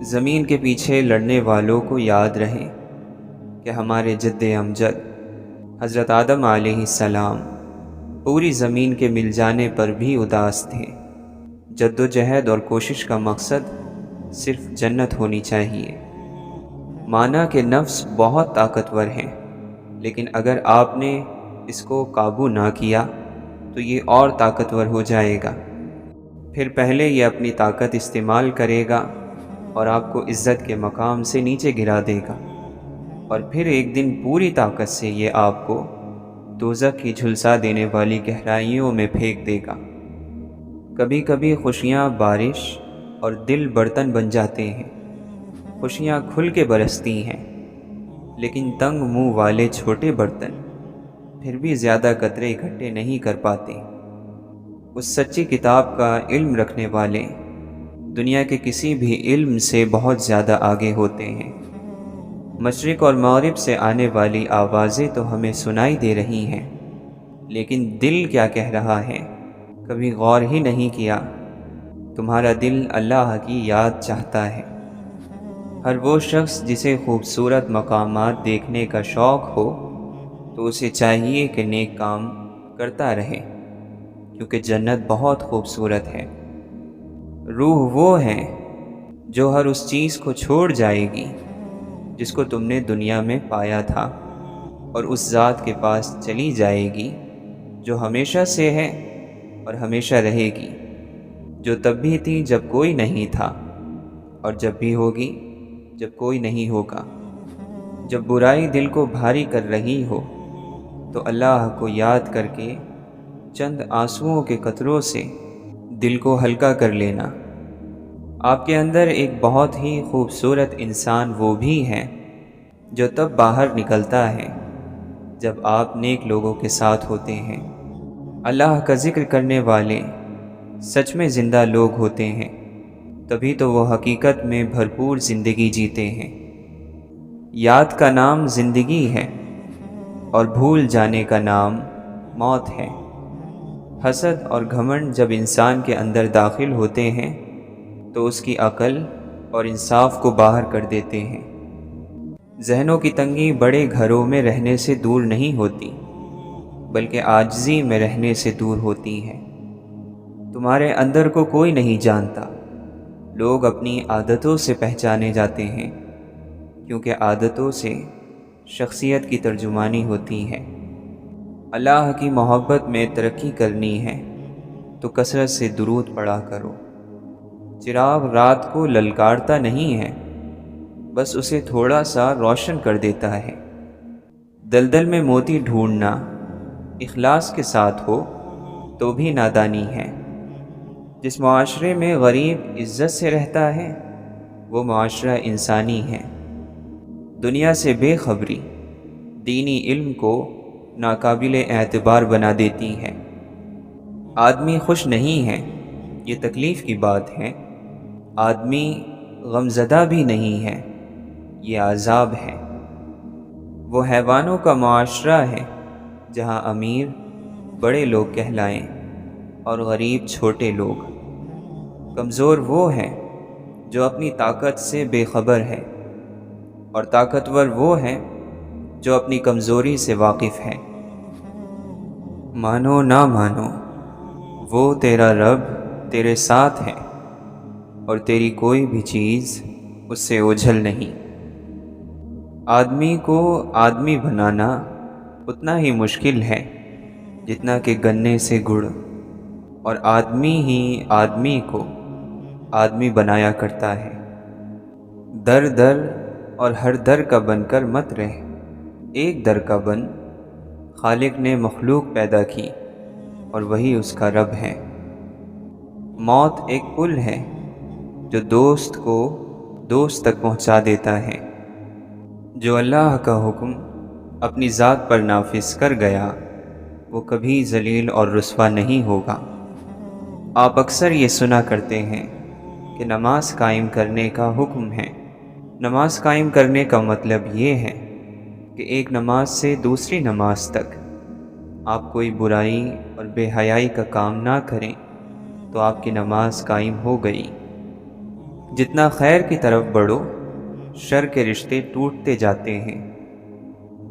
زمین کے پیچھے لڑنے والوں کو یاد رہے کہ ہمارے جد امجد حضرت آدم علیہ السلام پوری زمین کے مل جانے پر بھی اداس تھے۔ جد و جہد اور کوشش کا مقصد صرف جنت ہونی چاہیے۔ مانا کہ نفس بہت طاقتور ہے، لیکن اگر آپ نے اس کو قابو نہ کیا تو یہ اور طاقتور ہو جائے گا۔ پھر پہلے یہ اپنی طاقت استعمال کرے گا اور آپ کو عزت کے مقام سے نیچے گرا دے گا، اور پھر ایک دن پوری طاقت سے یہ آپ کو دوزخ کی جھلسا دینے والی گہرائیوں میں پھینک دے گا۔ کبھی کبھی خوشیاں بارش اور دل برتن بن جاتے ہیں۔ خوشیاں کھل کے برستی ہیں، لیکن تنگ منہ والے چھوٹے برتن پھر بھی زیادہ قطرے اکٹھے نہیں کر پاتے۔ اس سچی کتاب کا علم رکھنے والے دنیا کے کسی بھی علم سے بہت زیادہ آگے ہوتے ہیں۔ مشرق اور مغرب سے آنے والی آوازیں تو ہمیں سنائی دے رہی ہیں، لیکن دل کیا کہہ رہا ہے کبھی غور ہی نہیں کیا۔ تمہارا دل اللہ کی یاد چاہتا ہے۔ ہر وہ شخص جسے خوبصورت مقامات دیکھنے کا شوق ہو تو اسے چاہیے کہ نیک کام کرتا رہے، کیونکہ جنت بہت خوبصورت ہے۔ روح وہ ہے جو ہر اس چیز کو چھوڑ جائے گی جس کو تم نے دنیا میں پایا تھا، اور اس ذات کے پاس چلی جائے گی جو ہمیشہ سے ہے اور ہمیشہ رہے گی، جو تب بھی تھی جب کوئی نہیں تھا، اور جب بھی ہوگی جب کوئی نہیں ہوگا۔ جب برائی دل کو بھاری کر رہی ہو تو اللہ کو یاد کر کے چند آنسوؤں کے قطروں سے دل کو ہلکا کر لینا۔ آپ کے اندر ایک بہت ہی خوبصورت انسان وہ بھی ہے جو تب باہر نکلتا ہے جب آپ نیک لوگوں کے ساتھ ہوتے ہیں۔ اللہ کا ذکر کرنے والے سچ میں زندہ لوگ ہوتے ہیں، تبھی تو وہ حقیقت میں بھرپور زندگی جیتے ہیں۔ یاد کا نام زندگی ہے اور بھول جانے کا نام موت ہے۔ حسد اور گھمنڈ جب انسان کے اندر داخل ہوتے ہیں تو اس کی عقل اور انصاف کو باہر کر دیتے ہیں۔ ذہنوں کی تنگی بڑے گھروں میں رہنے سے دور نہیں ہوتی، بلکہ عاجزی میں رہنے سے دور ہوتی ہے۔ تمہارے اندر کو کوئی نہیں جانتا، لوگ اپنی عادتوں سے پہچانے جاتے ہیں، کیونکہ عادتوں سے شخصیت کی ترجمانی ہوتی ہے۔ اللہ کی محبت میں ترقی کرنی ہے تو کثرت سے درود پڑھا کرو۔ چراغ رات کو للکارتا نہیں ہے، بس اسے تھوڑا سا روشن کر دیتا ہے۔ دلدل میں موتی ڈھونڈنا اخلاص کے ساتھ ہو تو بھی نادانی ہے۔ جس معاشرے میں غریب عزت سے رہتا ہے وہ معاشرہ انسانی ہے۔ دنیا سے بے خبری دینی علم کو ناقابل اعتبار بنا دیتی ہے۔ آدمی خوش نہیں ہے، یہ تکلیف کی بات ہے۔ آدمی غمزدہ بھی نہیں ہے، یہ عذاب ہے۔ وہ حیوانوں کا معاشرہ ہے جہاں امیر بڑے لوگ کہلائیں اور غریب چھوٹے لوگ۔ کمزور وہ ہے جو اپنی طاقت سے بے خبر ہے، اور طاقتور وہ ہے جو اپنی کمزوری سے واقف ہے۔ مانو نہ مانو، وہ تیرا رب تیرے ساتھ ہے، اور تیری کوئی بھی چیز اس سے اوجھل نہیں۔ آدمی کو آدمی بنانا اتنا ہی مشکل ہے جتنا کہ گنے سے گڑ، اور آدمی ہی آدمی کو آدمی بنایا کرتا ہے۔ در در اور ہر در کا بن کر مت رہ، ایک در کا بن۔ خالق نے مخلوق پیدا کی اور وہی اس کا رب ہے۔ موت ایک پل ہے جو دوست کو دوست تک پہنچا دیتا ہے۔ جو اللہ کا حکم اپنی ذات پر نافذ کر گیا وہ کبھی ذلیل اور رسوا نہیں ہوگا۔ آپ اکثر یہ سنا کرتے ہیں کہ نماز قائم کرنے کا حکم ہے۔ نماز قائم کرنے کا مطلب یہ ہے کہ ایک نماز سے دوسری نماز تک آپ کوئی برائی اور بے حیائی کا کام نہ کریں تو آپ کی نماز قائم ہو گئی۔ جتنا خیر کی طرف بڑھو شر کے رشتے ٹوٹتے جاتے ہیں۔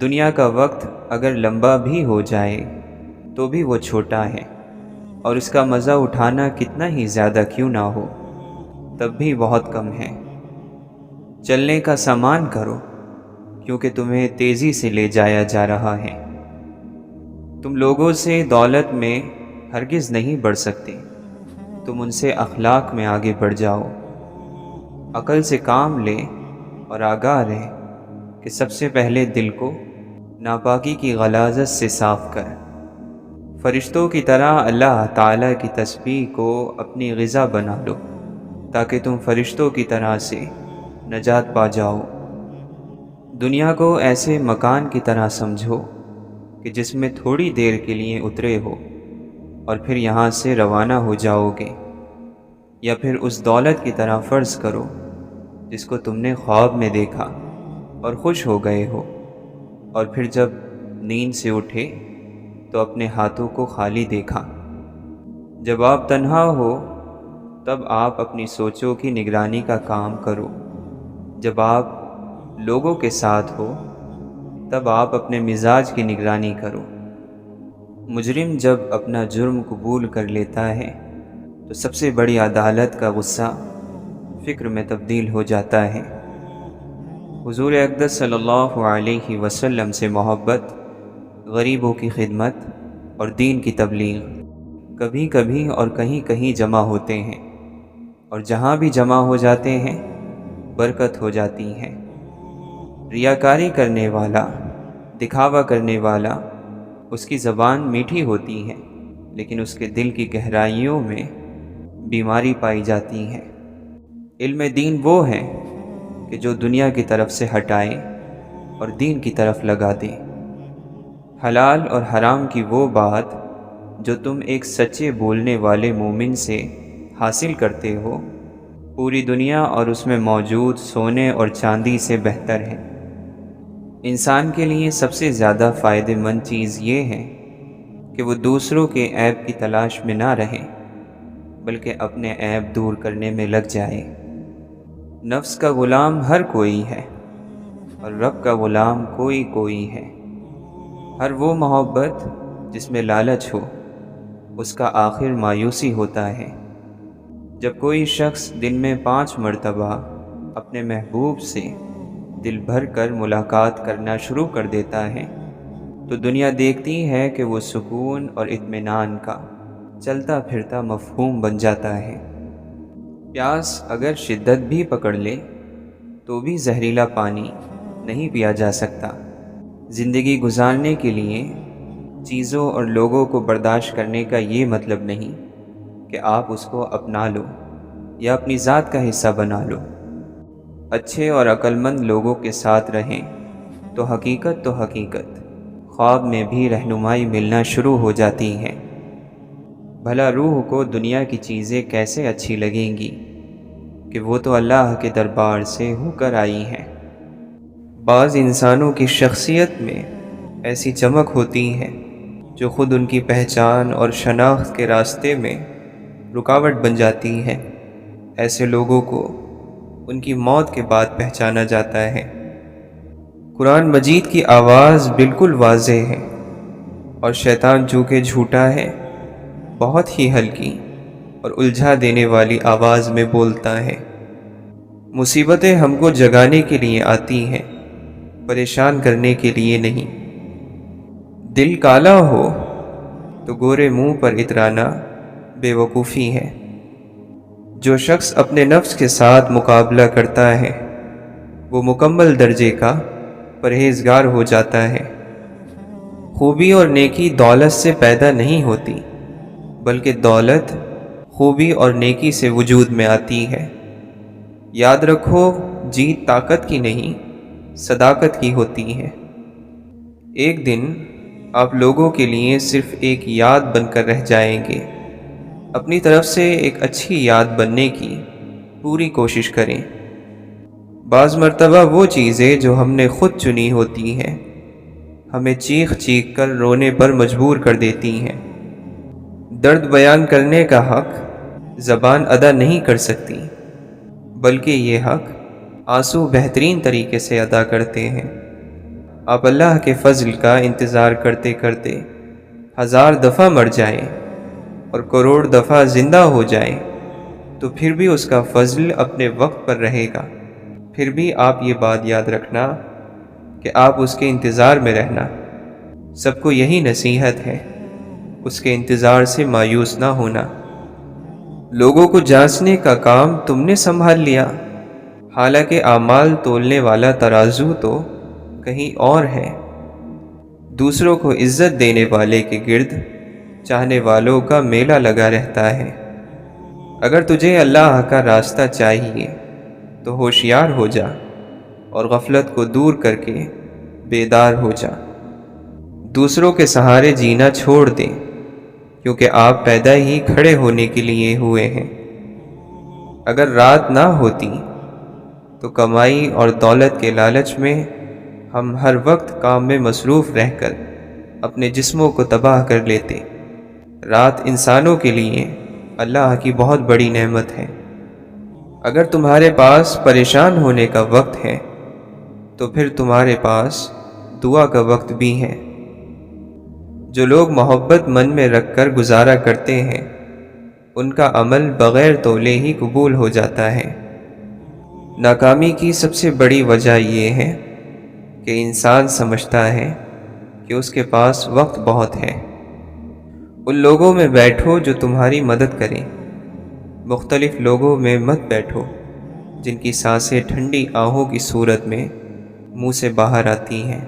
دنیا کا وقت اگر لمبا بھی ہو جائے تو بھی وہ چھوٹا ہے، اور اس کا مزہ اٹھانا کتنا ہی زیادہ کیوں نہ ہو تب بھی بہت کم ہے۔ چلنے کا سامان کرو کیونکہ تمہیں تیزی سے لے جایا جا رہا ہے۔ تم لوگوں سے دولت میں ہرگز نہیں بڑھ سکتے، تم ان سے اخلاق میں آگے بڑھ جاؤ۔ عقل سے کام لے اور آگاہ رہے کہ سب سے پہلے دل کو ناپاکی کی غلاظت سے صاف کر۔ فرشتوں کی طرح اللہ تعالیٰ کی تسبیح کو اپنی غذا بنا لو تاکہ تم فرشتوں کی طرح سے نجات پا جاؤ۔ دنیا کو ایسے مکان کی طرح سمجھو کہ جس میں تھوڑی دیر کے لیے اترے ہو اور پھر یہاں سے روانہ ہو جاؤ گے، یا پھر اس دولت کی طرح فرض کرو جس کو تم نے خواب میں دیکھا اور خوش ہو گئے ہو، اور پھر جب نیند سے اٹھے تو اپنے ہاتھوں کو خالی دیکھا۔ جب آپ تنہا ہو تب آپ اپنی سوچوں کی نگرانی کا کام کرو، جب آپ لوگوں کے ساتھ ہو تب آپ اپنے مزاج کی نگرانی کرو۔ مجرم جب اپنا جرم قبول کر لیتا ہے تو سب سے بڑی عدالت کا غصہ فکر میں تبدیل ہو جاتا ہے۔ حضور اقدس صلی اللہ علیہ وسلم سے محبت، غریبوں کی خدمت اور دین کی تبلیغ کبھی کبھی اور کہیں کہیں جمع ہوتے ہیں، اور جہاں بھی جمع ہو جاتے ہیں برکت ہو جاتی ہے۔ ریاکاری کرنے والا، دکھاوا کرنے والا، اس کی زبان میٹھی ہوتی ہے لیکن اس کے دل کی گہرائیوں میں بیماری پائی جاتی ہے۔ علم دین وہ ہے کہ جو دنیا کی طرف سے ہٹائے اور دین کی طرف لگا دے۔ حلال اور حرام کی وہ بات جو تم ایک سچے بولنے والے مومن سے حاصل کرتے ہو پوری دنیا اور اس میں موجود سونے اور چاندی سے بہتر ہے۔ انسان کے لیے سب سے زیادہ فائدہ مند چیز یہ ہے کہ وہ دوسروں کے عیب کی تلاش میں نہ رہے بلکہ اپنے عیب دور کرنے میں لگ جائے۔ نفس کا غلام ہر کوئی ہے اور رب کا غلام کوئی کوئی ہے۔ ہر وہ محبت جس میں لالچ ہو اس کا آخر مایوسی ہوتا ہے۔ جب کوئی شخص دن میں 5 مرتبہ اپنے محبوب سے دل بھر کر ملاقات کرنا شروع کر دیتا ہے تو دنیا دیکھتی ہے کہ وہ سکون اور اطمینان کا چلتا پھرتا مفہوم بن جاتا ہے۔ پیاس اگر شدت بھی پکڑ لے تو بھی زہریلا پانی نہیں پیا جا سکتا۔ زندگی گزارنے کے لیے چیزوں اور لوگوں کو برداشت کرنے کا یہ مطلب نہیں کہ آپ اس کو اپنا لو یا اپنی ذات کا حصہ بنا لو۔ اچھے اور عقل مند لوگوں کے ساتھ رہیں تو حقیقت خواب میں بھی رہنمائی ملنا شروع ہو جاتی ہے۔ بھلا روح کو دنیا کی چیزیں کیسے اچھی لگیں گی کہ وہ تو اللہ کے دربار سے ہو کر آئی ہیں۔ بعض انسانوں کی شخصیت میں ایسی چمک ہوتی ہے جو خود ان کی پہچان اور شناخت کے راستے میں رکاوٹ بن جاتی ہے۔ ایسے لوگوں کو ان کی موت کے بعد پہچانا جاتا ہے۔ قرآن مجید کی آواز بالکل واضح ہے اور شیطان چونکہ جھوٹا ہے بہت ہی ہلکی اور الجھا دینے والی آواز میں بولتا ہے۔ مصیبتیں ہم کو جگانے کے لیے آتی ہیں، پریشان کرنے کے لیے نہیں۔ دل کالا ہو تو گورے منہ پر اترانا بے وقوفی ہے۔ جو شخص اپنے نفس کے ساتھ مقابلہ کرتا ہے وہ مکمل درجے کا پرہیزگار ہو جاتا ہے۔ خوبی اور نیکی دولت سے پیدا نہیں ہوتی بلکہ دولت خوبی اور نیکی سے وجود میں آتی ہے۔ یاد رکھو، جیت طاقت کی نہیں صداقت کی ہوتی ہے۔ ایک دن آپ لوگوں کے لیے صرف ایک یاد بن کر رہ جائیں گے۔ اپنی طرف سے ایک اچھی یاد بننے کی پوری کوشش کریں۔ بعض مرتبہ وہ چیزیں جو ہم نے خود چنی ہوتی ہیں ہمیں چیخ چیخ کر رونے پر مجبور کر دیتی ہیں۔ درد بیان کرنے کا حق زبان ادا نہیں کر سکتی بلکہ یہ حق آنسو بہترین طریقے سے ادا کرتے ہیں۔ آپ اللہ کے فضل کا انتظار کرتے کرتے 1000 دفعہ مر جائیں اور کروڑ دفعہ زندہ ہو جائیں تو پھر بھی اس کا فضل اپنے وقت پر رہے گا۔ پھر بھی آپ یہ بات یاد رکھنا کہ آپ اس کے انتظار میں رہنا۔ سب کو یہی نصیحت ہے، اس کے انتظار سے مایوس نہ ہونا۔ لوگوں کو جانچنے کا کام تم نے سنبھال لیا، حالانکہ اعمال تولنے والا ترازو تو کہیں اور ہے۔ دوسروں کو عزت دینے والے کے گرد چاہنے والوں کا میلہ لگا رہتا ہے۔ اگر تجھے اللہ کا راستہ چاہیے تو ہوشیار ہو جا اور غفلت کو دور کر کے بیدار ہو جا۔ دوسروں کے سہارے جینا چھوڑ دیں، کیونکہ آپ پیدا ہی کھڑے ہونے کے لیے ہوئے ہیں۔ اگر رات نہ ہوتی تو کمائی اور دولت کے لالچ میں ہم ہر وقت کام میں مصروف رہ کر اپنے جسموں کو تباہ کر لیتے۔ رات انسانوں کے لیے اللہ کی بہت بڑی نعمت ہے۔ اگر تمہارے پاس پریشان ہونے کا وقت ہے تو پھر تمہارے پاس دعا کا وقت بھی ہے۔ جو لوگ محبت من میں رکھ کر گزارا کرتے ہیں ان کا عمل بغیر تولے ہی قبول ہو جاتا ہے۔ ناکامی کی سب سے بڑی وجہ یہ ہے کہ انسان سمجھتا ہے کہ اس کے پاس وقت بہت ہے۔ ان لوگوں میں بیٹھو جو تمہاری مدد کریں، مختلف لوگوں میں مت بیٹھو جن کی سانسیں ٹھنڈی آہوں کی صورت میں منہ سے باہر آتی ہیں۔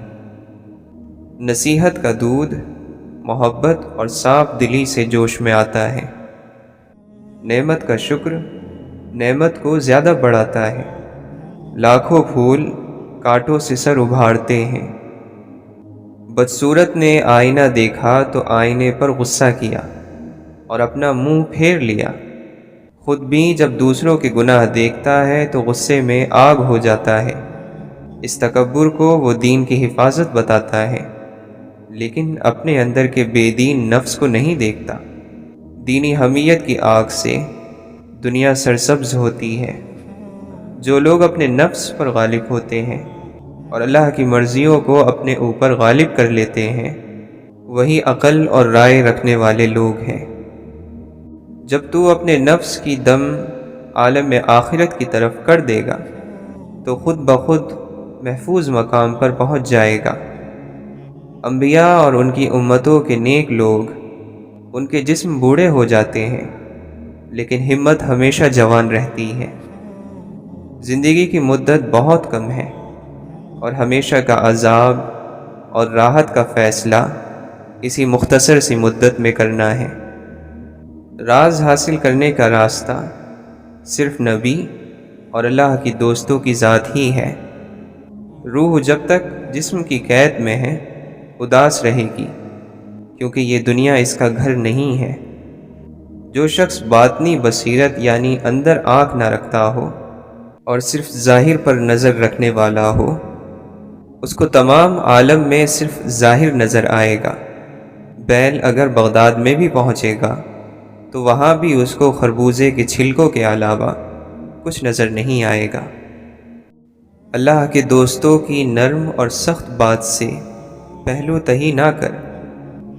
نصیحت کا دودھ محبت اور صاف دلی سے جوش میں آتا ہے۔ نعمت کا شکر نعمت کو زیادہ بڑھاتا ہے۔ لاکھوں پھول کانٹوں سے سر ابھارتے ہیں۔ بدصورت نے آئینہ دیکھا تو آئینے پر غصہ کیا اور اپنا منہ پھیر لیا۔ خود بھی جب دوسروں کے گناہ دیکھتا ہے تو غصے میں آگ ہو جاتا ہے۔ اس تکبر کو وہ دین کی حفاظت بتاتا ہے، لیکن اپنے اندر کے بے دین نفس کو نہیں دیکھتا۔ دینی حمیت کی آگ سے دنیا سرسبز ہوتی ہے۔ جو لوگ اپنے نفس پر غالب ہوتے ہیں اور اللہ کی مرضیوں کو اپنے اوپر غالب کر لیتے ہیں وہی عقل اور رائے رکھنے والے لوگ ہیں۔ جب تو اپنے نفس کی دم عالم آخرت کی طرف کر دے گا تو خود بخود محفوظ مقام پر پہنچ جائے گا۔ انبیاء اور ان کی امتوں کے نیک لوگ ان کے جسم بوڑھے ہو جاتے ہیں لیکن ہمت ہمیشہ جوان رہتی ہے۔ زندگی کی مدت بہت کم ہے اور ہمیشہ کا عذاب اور راحت کا فیصلہ اسی مختصر سی مدت میں کرنا ہے۔ راز حاصل کرنے کا راستہ صرف نبی اور اللہ کی دوستوں کی ذات ہی ہے۔ روح جب تک جسم کی قید میں ہے اداس رہے گی، کیونکہ یہ دنیا اس کا گھر نہیں ہے۔ جو شخص باطنی بصیرت یعنی اندر آنکھ نہ رکھتا ہو اور صرف ظاہر پر نظر رکھنے والا ہو، اس کو تمام عالم میں صرف ظاہر نظر آئے گا۔ بیل اگر بغداد میں بھی پہنچے گا تو وہاں بھی اس کو خربوزے کے چھلکوں کے علاوہ کچھ نظر نہیں آئے گا۔ اللہ کے دوستوں کی نرم اور سخت بات سے پہلو تہی نہ کر،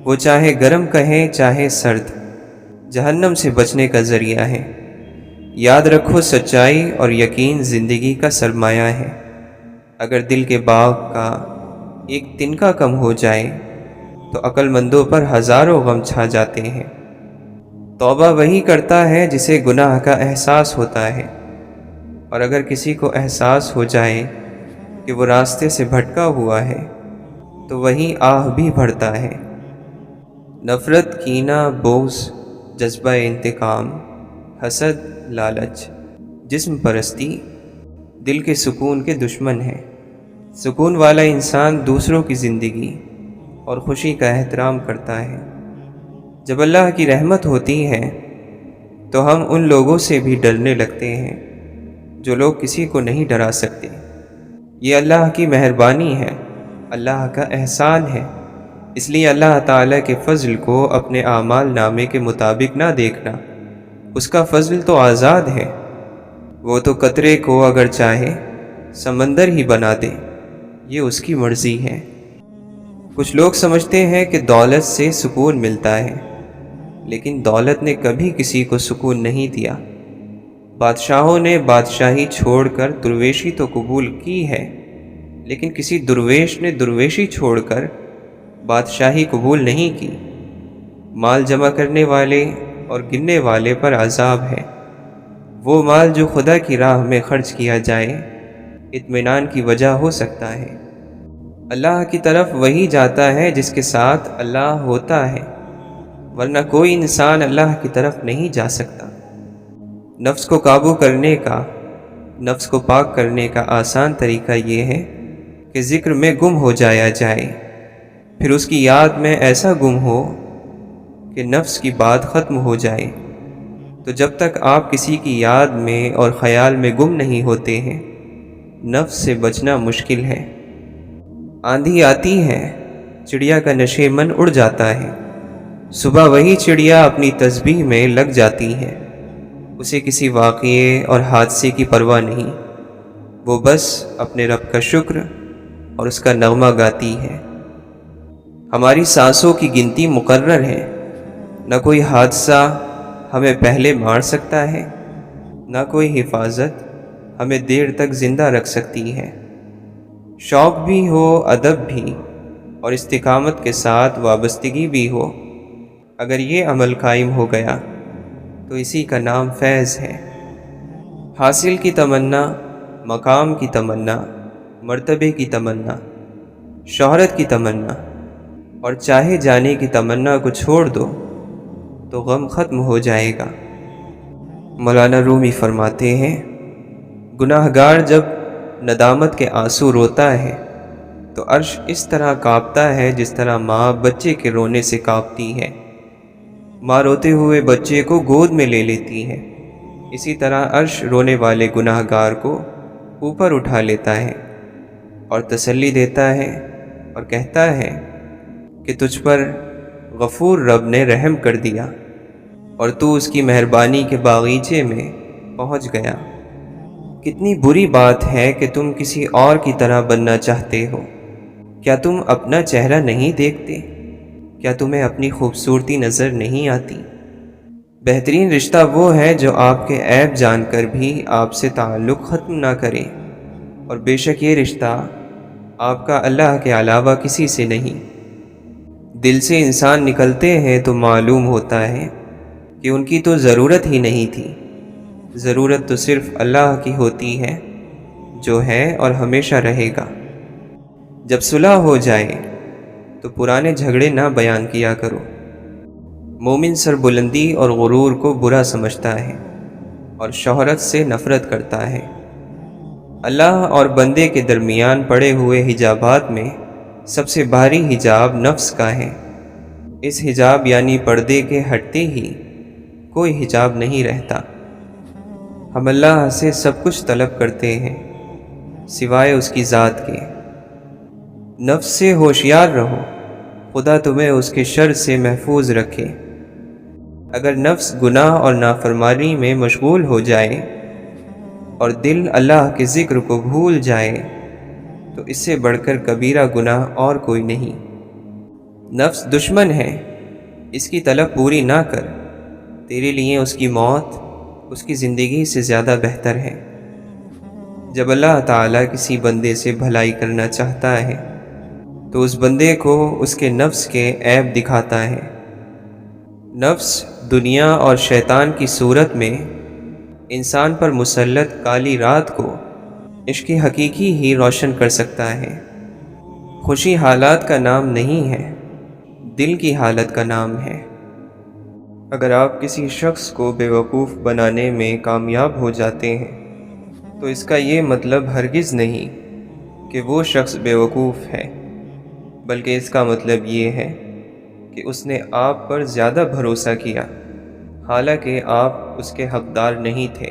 وہ چاہے گرم کہیں چاہے سرد، جہنم سے بچنے کا ذریعہ ہے۔ یاد رکھو سچائی اور یقین زندگی کا سرمایہ ہے۔ اگر دل کے باغ کا ایک تنکا کم ہو جائے تو عقل مندوں پر ہزاروں غم چھا جاتے ہیں۔ توبہ وہی کرتا ہے جسے گناہ کا احساس ہوتا ہے، اور اگر کسی کو احساس ہو جائے کہ وہ راستے سے بھٹکا ہوا ہے تو وہی آہ بھی بھرتا ہے۔ نفرت، کینہ، بغض، جذبہ انتقام، حسد، لالچ، جسم پرستی دل کے سکون کے دشمن ہیں۔ سکون والا انسان دوسروں کی زندگی اور خوشی کا احترام کرتا ہے۔ جب اللہ کی رحمت ہوتی ہے تو ہم ان لوگوں سے بھی ڈرنے لگتے ہیں جو لوگ کسی کو نہیں ڈرا سکتے۔ یہ اللہ کی مہربانی ہے، اللہ کا احسان ہے۔ اس لیے اللہ تعالیٰ کے فضل کو اپنے اعمال نامے کے مطابق نہ دیکھنا، اس کا فضل تو آزاد ہے۔ وہ تو قطرے کو اگر چاہے سمندر ہی بنا دے، یہ اس کی مرضی ہے۔ کچھ لوگ سمجھتے ہیں کہ دولت سے سکون ملتا ہے، لیکن دولت نے کبھی کسی کو سکون نہیں دیا۔ بادشاہوں نے بادشاہی چھوڑ کر درویشی تو قبول کی ہے، لیکن کسی درویش نے درویشی چھوڑ کر بادشاہی قبول نہیں کی۔ مال جمع کرنے والے اور گننے والے پر عذاب ہے۔ وہ مال جو خدا کی راہ میں خرچ کیا جائے اطمینان کی وجہ ہو سکتا ہے۔ اللہ کی طرف وہی جاتا ہے جس کے ساتھ اللہ ہوتا ہے، ورنہ کوئی انسان اللہ کی طرف نہیں جا سکتا۔ نفس کو قابو کرنے کا، نفس کو پاک کرنے کا آسان طریقہ یہ ہے کہ ذکر میں گم ہو جایا جائے، پھر اس کی یاد میں ایسا گم ہو کہ نفس کی بات ختم ہو جائے۔ تو جب تک آپ کسی کی یاد میں اور خیال میں گم نہیں ہوتے ہیں، نفس سے بچنا مشکل ہے۔ آندھی آتی ہے، چڑیا کا نشیمن اڑ جاتا ہے، صبح وہی چڑیا اپنی تسبیح میں لگ جاتی ہے۔ اسے کسی واقعے اور حادثے کی پرواہ نہیں، وہ بس اپنے رب کا شکر اور اس کا نغمہ گاتی ہے۔ ہماری سانسوں کی گنتی مقرر ہے، نہ کوئی حادثہ ہمیں پہلے مار سکتا ہے، نہ کوئی حفاظت ہمیں دیر تک زندہ رکھ سکتی ہے۔ شوق بھی ہو، ادب بھی، اور استقامت کے ساتھ وابستگی بھی ہو، اگر یہ عمل قائم ہو گیا تو اسی کا نام فیض ہے۔ حاصل کی تمنا، مقام کی تمنا، مرتبے کی تمنا، شہرت کی تمنا اور چاہے جانے کی تمنا کو چھوڑ دو تو غم ختم ہو جائے گا۔ مولانا رومی فرماتے ہیں، گناہ گار جب ندامت کے آنسو روتا ہے تو عرش اس طرح کانپتا ہے جس طرح ماں بچے کے رونے سے کانپتی ہے۔ ماں روتے ہوئے بچے کو گود میں لے لیتی ہے، اسی طرح عرش رونے والے گناہ گار کو اوپر اٹھا لیتا ہے اور تسلی دیتا ہے اور کہتا ہے کہ تجھ پر غفور رب نے رحم کر دیا اور تو اس کی مہربانی کے باغیچے میں پہنچ گیا۔ کتنی بری بات ہے کہ تم کسی اور کی طرح بننا چاہتے ہو۔ کیا تم اپنا چہرہ نہیں دیکھتے؟ کیا تمہیں اپنی خوبصورتی نظر نہیں آتی؟ بہترین رشتہ وہ ہے جو آپ کے عیب جان کر بھی آپ سے تعلق ختم نہ کرے، اور بے شک یہ رشتہ آپ کا اللہ کے علاوہ کسی سے نہیں۔ دل سے انسان نکلتے ہیں تو معلوم ہوتا ہے کہ ان کی تو ضرورت ہی نہیں تھی۔ ضرورت تو صرف اللہ کی ہوتی ہے جو ہے اور ہمیشہ رہے گا۔ جب صلح ہو جائے تو پرانے جھگڑے نہ بیان کیا کرو۔ مومن سربلندی اور غرور کو برا سمجھتا ہے اور شہرت سے نفرت کرتا ہے۔ اللہ اور بندے کے درمیان پڑے ہوئے حجابات میں سب سے بھاری حجاب نفس کا ہے۔ اس حجاب یعنی پردے کے ہٹتے ہی کوئی حجاب نہیں رہتا۔ ہم اللہ سے سب کچھ طلب کرتے ہیں سوائے اس کی ذات کے۔ نفس سے ہوشیار رہو، خدا تمہیں اس کے شر سے محفوظ رکھے۔ اگر نفس گناہ اور نافرمانی میں مشغول ہو جائے اور دل اللہ کے ذکر کو بھول جائے تو اس سے بڑھ کر کبیرہ گناہ اور کوئی نہیں۔ نفس دشمن ہے، اس کی طلب پوری نہ کر، تیرے لیے اس کی موت اس کی زندگی سے زیادہ بہتر ہے۔ جب اللہ تعالیٰ کسی بندے سے بھلائی کرنا چاہتا ہے تو اس بندے کو اس کے نفس کے عیب دکھاتا ہے۔ نفس دنیا اور شیطان کی صورت میں انسان پر مسلط کالی رات کو عشق حقیقی ہی روشن کر سکتا ہے۔ خوشی حالات کا نام نہیں ہے، دل کی حالت کا نام ہے۔ اگر آپ کسی شخص کو بیوقوف بنانے میں کامیاب ہو جاتے ہیں تو اس کا یہ مطلب ہرگز نہیں کہ وہ شخص بیوقوف ہے، بلکہ اس کا مطلب یہ ہے کہ اس نے آپ پر زیادہ بھروسہ کیا، حالانکہ آپ اس کے حقدار نہیں تھے۔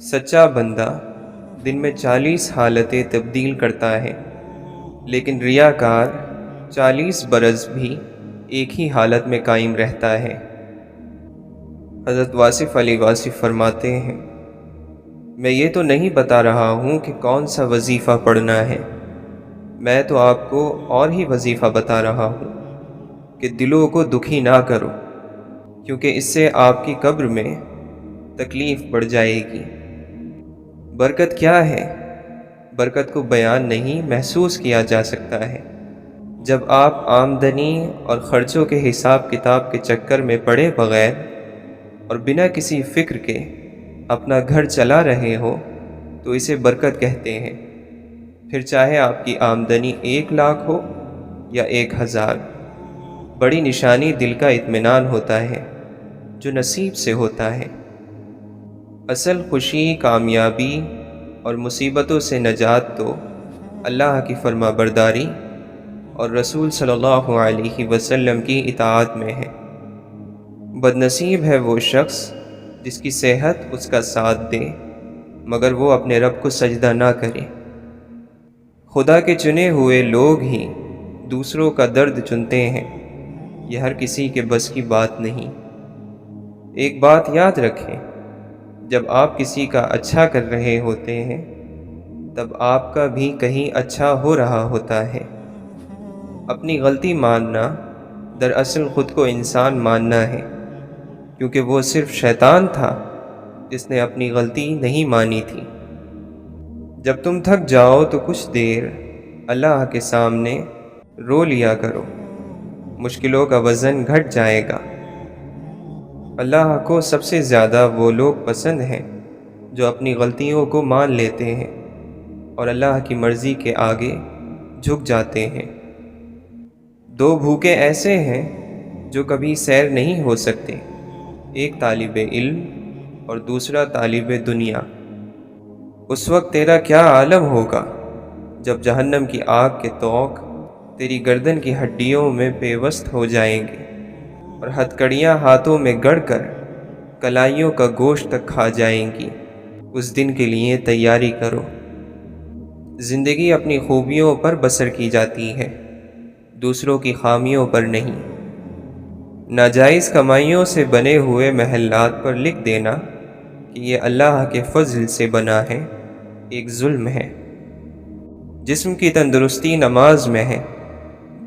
سچا بندہ دن میں 40 حالتیں تبدیل کرتا ہے، لیکن ریاکار 40 برس بھی ایک ہی حالت میں قائم رہتا ہے۔ حضرت واصف علی واصف فرماتے ہیں، میں یہ تو نہیں بتا رہا ہوں کہ کون سا وظیفہ پڑھنا ہے، میں تو آپ کو اور ہی وظیفہ بتا رہا ہوں کہ دلوں کو دکھی نہ کرو، کیونکہ اس سے آپ کی قبر میں تکلیف بڑھ جائے گی۔ برکت کیا ہے؟ برکت کو بیان نہیں، محسوس کیا جا سکتا ہے۔ جب آپ آمدنی اور خرچوں کے حساب کتاب کے چکر میں پڑے بغیر اور بنا کسی فکر کے اپنا گھر چلا رہے ہو تو اسے برکت کہتے ہیں، پھر چاہے آپ کی آمدنی 1,00,000 ہو یا 1,000۔ بڑی نشانی دل کا اطمینان ہوتا ہے جو نصیب سے ہوتا ہے۔ اصل خوشی، کامیابی اور مصیبتوں سے نجات تو اللہ کی فرما برداری اور رسول صلی اللہ علیہ وسلم کی اطاعت میں ہے۔ بدنصیب ہے وہ شخص جس کی صحت اس کا ساتھ دے مگر وہ اپنے رب کو سجدہ نہ کرے۔ خدا کے چنے ہوئے لوگ ہی دوسروں کا درد چنتے ہیں، یہ ہر کسی کے بس کی بات نہیں۔ ایک بات یاد رکھیں، جب آپ کسی کا اچھا کر رہے ہوتے ہیں تب آپ کا بھی کہیں اچھا ہو رہا ہوتا ہے۔ اپنی غلطی ماننا دراصل خود کو انسان ماننا ہے، کیونکہ وہ صرف شیطان تھا جس نے اپنی غلطی نہیں مانی تھی۔ جب تم تھک جاؤ تو کچھ دیر اللہ کے سامنے رو لیا کرو، مشکلوں کا وزن گھٹ جائے گا۔ اللہ کو سب سے زیادہ وہ لوگ پسند ہیں جو اپنی غلطیوں کو مان لیتے ہیں اور اللہ کی مرضی کے آگے جھک جاتے ہیں۔ دو بھوکے ایسے ہیں جو کبھی سیر نہیں ہو سکتے، ایک طالب علم اور دوسرا طالب دنیا۔ اس وقت تیرا کیا عالم ہوگا جب جہنم کی آگ کے طوق تیری گردن کی ہڈیوں میں پیوست ہو جائیں گے اور ہتھکڑیاں ہاتھوں میں گڑ کر کلائیوں کا گوشت تک کھا جائیں گی۔ اس دن کے لیے تیاری کرو۔ زندگی اپنی خوبیوں پر بسر کی جاتی ہے، دوسروں کی خامیوں پر نہیں۔ ناجائز کمائیوں سے بنے ہوئے محلات پر لکھ دینا کہ یہ اللہ کے فضل سے بنا ہے، ایک ظلم ہے۔ جسم کی تندرستی نماز میں ہے،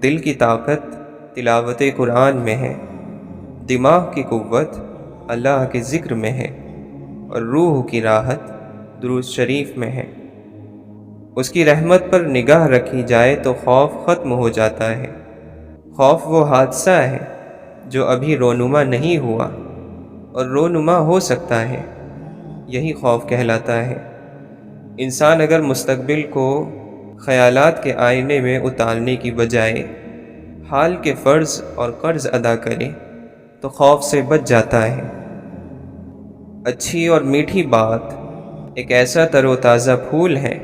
دل کی طاقت تلاوت قرآن میں ہے، دماغ کی قوت اللہ کے ذکر میں ہے اور روح کی راحت درود شریف میں ہے۔ اس کی رحمت پر نگاہ رکھی جائے تو خوف ختم ہو جاتا ہے۔ خوف وہ حادثہ ہے جو ابھی رونما نہیں ہوا اور رونما ہو سکتا ہے، یہی خوف کہلاتا ہے۔ انسان اگر مستقبل کو خیالات کے آئینے میں اتارنے کی بجائے حال کے فرض اور قرض ادا کرے تو خوف سے بچ جاتا ہے۔ اچھی اور میٹھی بات ایک ایسا تر و تازہ پھول ہے